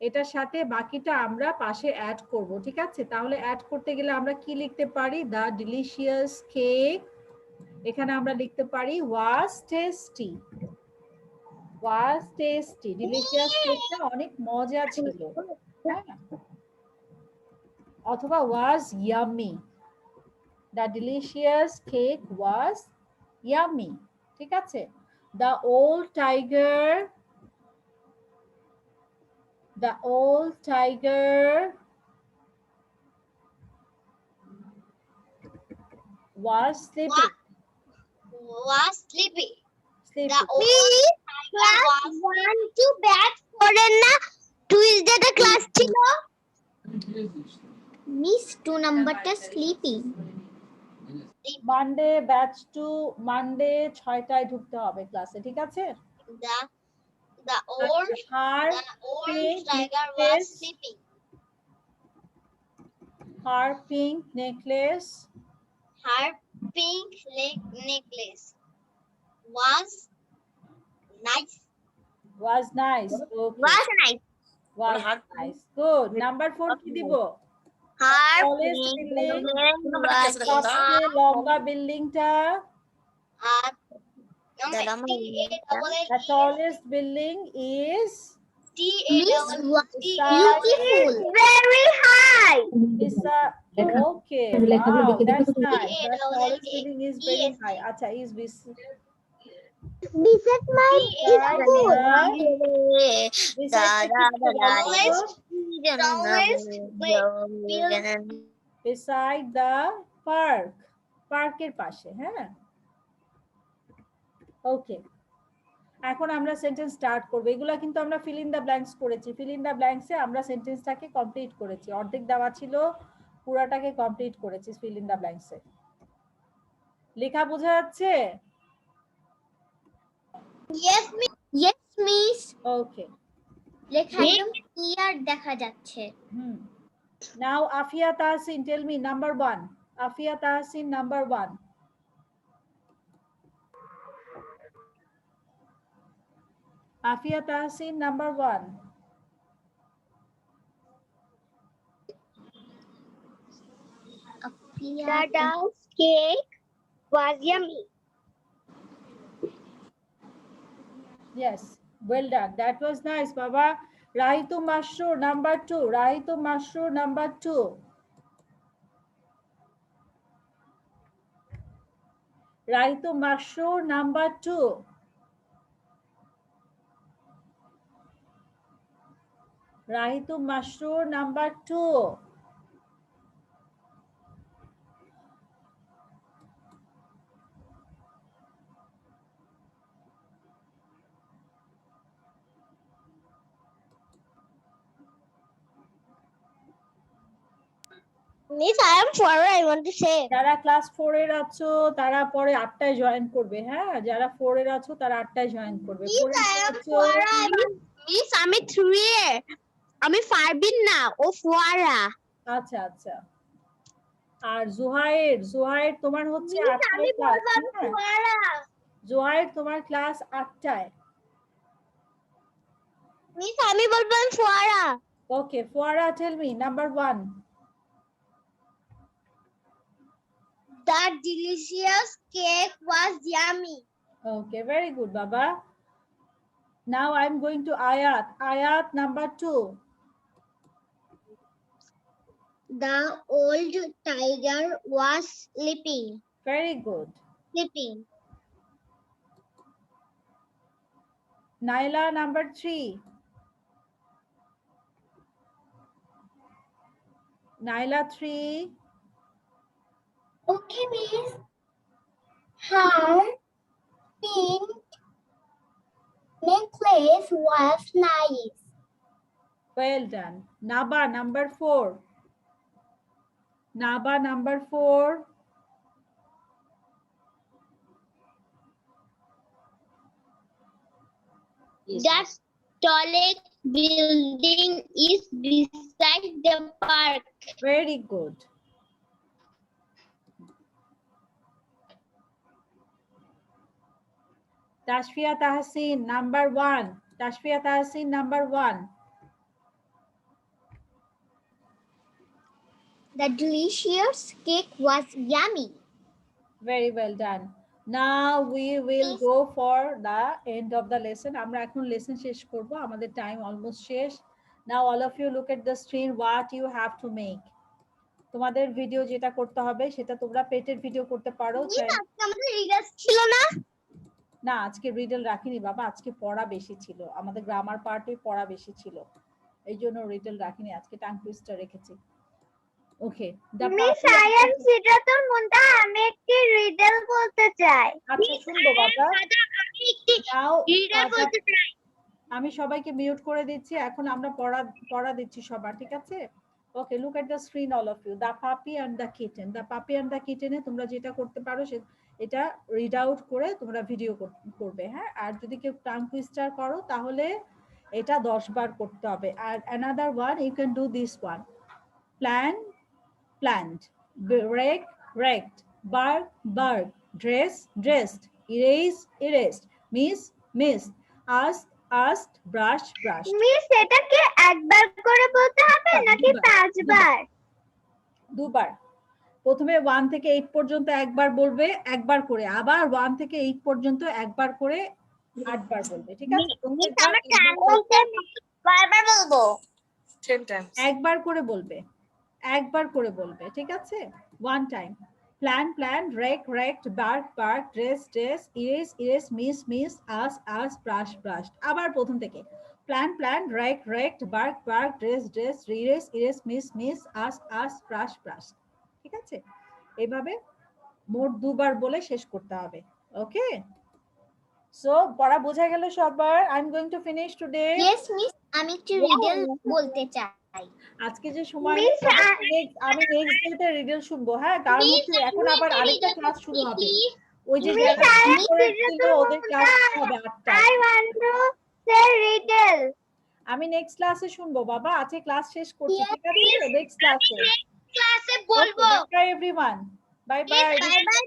এটার সাথে বাকিটা আমরা পাশে অ্যাড করব। ঠিক আছে, তাহলে অ্যাড করতে গেলে আমরা কি লিখতে পারি? দ্য ডিলিশিয়াস কেক, এখানে আমরা লিখতে পারি was tasty. Was tasty, delicious কেকটা অনেক মজা ছিল। হ্যাঁ, অথবা was yummy, the delicious cake was yummy. ঠিক আছে, the old tiger, the old tiger was sleeping. was sleepy Sleeping. the old class 1 to batch করেন না টুইসডে তে ক্লাস ছিল মিস 2 নাম্বারটা স্লিপি মানডে ব্যাচ 2 মানডে 6টায় ঢুকতে হবে ক্লাসে। ঠিক আছে, the old tiger was sleeping her pink necklace her pink necklace was nice was nice. Okay. was nice Was nice. Good. Number 4 কি দিব? her Tallest pink building. was সবচেয়ে লম্বা বিল্ডিংটা, the the tallest building is Beautiful. Very high. Okay, wow, that's nice. Her solid spelling is very high. Acha, is Beside my beside beside the park. পার্কের পাশে, হ্যাঁ? ওকে, এখন আমরা সেন্টেন্স স্টার্ট করব। এগুলা কিন্তু আমরা ফিল ইন দ্য ব্ল্যাঙ্কস করেছি। ফিল ইন দ্য ব্ল্যাঙ্কসে আমরা সেন্টেন্সটাকে কমপ্লিট করেছি। অর্ধেক দেওয়া ছিল, পুরাটাকে কমপ্লিট করেছি ফিল ইন দ্য ব্ল্যাঙ্কসে। লেখা বোঝা যাচ্ছে? Yes, miss. ওকে, লেখা একদম ক্লিয়ার দেখা যাচ্ছে। Now Afia Tahsin, tell me number 1. Afia Tahsin number 1. Afia Tahsin number 1. Dada's cake was yummy. Yes, well done. That was nice, Baba. Rahitu Masroor number 2. Rahitu Masroor number 2. Rahitu Masroor number 2. Rahitu Masroor number 2. Miss, I am 4. I want to say. যারা ক্লাস 4 এর আছো তারা পরে 8টায় জয়েন করবে, হ্যাঁ? যারা 4 এর আছো তারা 8টায় জয়েন করবে। Miss, আমি 3 এ। আমি ফারবিন না, ও ফোয়ারা। আচ্ছা আচ্ছা। আর জোহায়ের তোমার হচ্ছে 8টায় ক্লাস, হ্যাঁ? জোহায়ের তোমার ক্লাস 8টায়। মিস, আমি বলবো আমি Fowara. Okay, Fowara, tell me number 1. The delicious cake was yummy. Okay, very good, Baba. Now I'm going to Ayat. Ayat number 2. The old tiger was sleeping. Very good. Sleeping. Naila number 3. Naila 3. Okay, miss. Her pink necklace was nice. Well done. Naba number 4. Naba number 4. Yes, That tallest building is beside the park. Very good. Tashfia Tahsin number 1. Tashfia Tahsin number 1. The delicious cake was yummy. Very well done. Now we will go for the end of the lesson. আমরা এখন lesson শেষ করব, আমাদের time almost শেষ. Now all of you look at the screen what you have to make. তোমাদের ভিডিও যেটা করতে হবে সেটা তোমরা পেটের ভিডিও করতে পারো। আমাদের রিডার্স ছিল না? না, আজকে রিডল রাখিনি বাবা, আজকে পড়া বেশি ছিল, আমাদের গ্রামার পার্টে পড়া বেশি ছিল, এই জন্য রিডল রাখিনি, আজকে টাং টুইস্টার রেখেছি। ওকে, মিস আয়ান সিদ্ধাতুল মুনতাহা, আমি একটি রিডল বলতে চাই। আচ্ছা শুনবো বাবা, আমি একটি রিডল বলতে চাই। আমি সবাইকে মিউট করে দিচ্ছি, এখন আমরা পড়া দিচ্ছি সবার, ঠিক আছে? Okay, look at the screen all of you. The puppy and the kitten. The puppy and the কিটেনে তোমরা যেটা করতে পারো এটা রিড আউট করে তোমরা ভিডিও করবে, হ্যাঁ? আর যদি কেউ টাং টুইস্টার করো তাহলে এটা 10 বার করতে হবে। আর another one, you can do this one: plan, planned, break, breaked, bark, bark, dress, dressed, erase, erased, miss, miss, ask, asked, brush, brushed. Miss এটাকে একবার করে বলতে হবে নাকি 5 বার? দুবার। প্রথমে 1 থেকে 8 পর্যন্ত একবার বলবে, একবার করে, আবার 1 থেকে 8 পর্যন্ত একবার করে 8 বার বলবে, ঠিক আছে? বারবার বলবো 10 times. একবার করে বলবে, একবার করে বলবে, ঠিক আছে? One time. Plan plan, wreck wrecked, bark bark, dress dress, erase erase, miss miss, ask ask, brush brush. আবার প্রথম থেকে। Plan plan, wreck wrecked, bark bark, dress dress, erase erase, miss miss, ask ask, brush brush. ঠিক আছে? এভাবে মোট দুবার বলে শেষ করতে হবে। ওকে? সো পড়া বোঝা গেল সবার? I am going to finish today. Yes miss আমি একটু রিডল বলতে চাই আজকে যে সময় আমি নেক্সট ডেতে রিডল শুনবো, হ্যাঁ? কারণ হচ্ছে এখন আবার আরেকটা ক্লাস শুরু হবে। ওই যে যারা ছিল ওদের ক্লাস হবে 8টায়। আমি নেক্সট ক্লাসে শুনবো বাবা, আজকে ক্লাস শেষ করছি, ঠিক আছে? নেক্সট ক্লাসে ক্লাসে বলবো by everyone, bye bye. Bye bye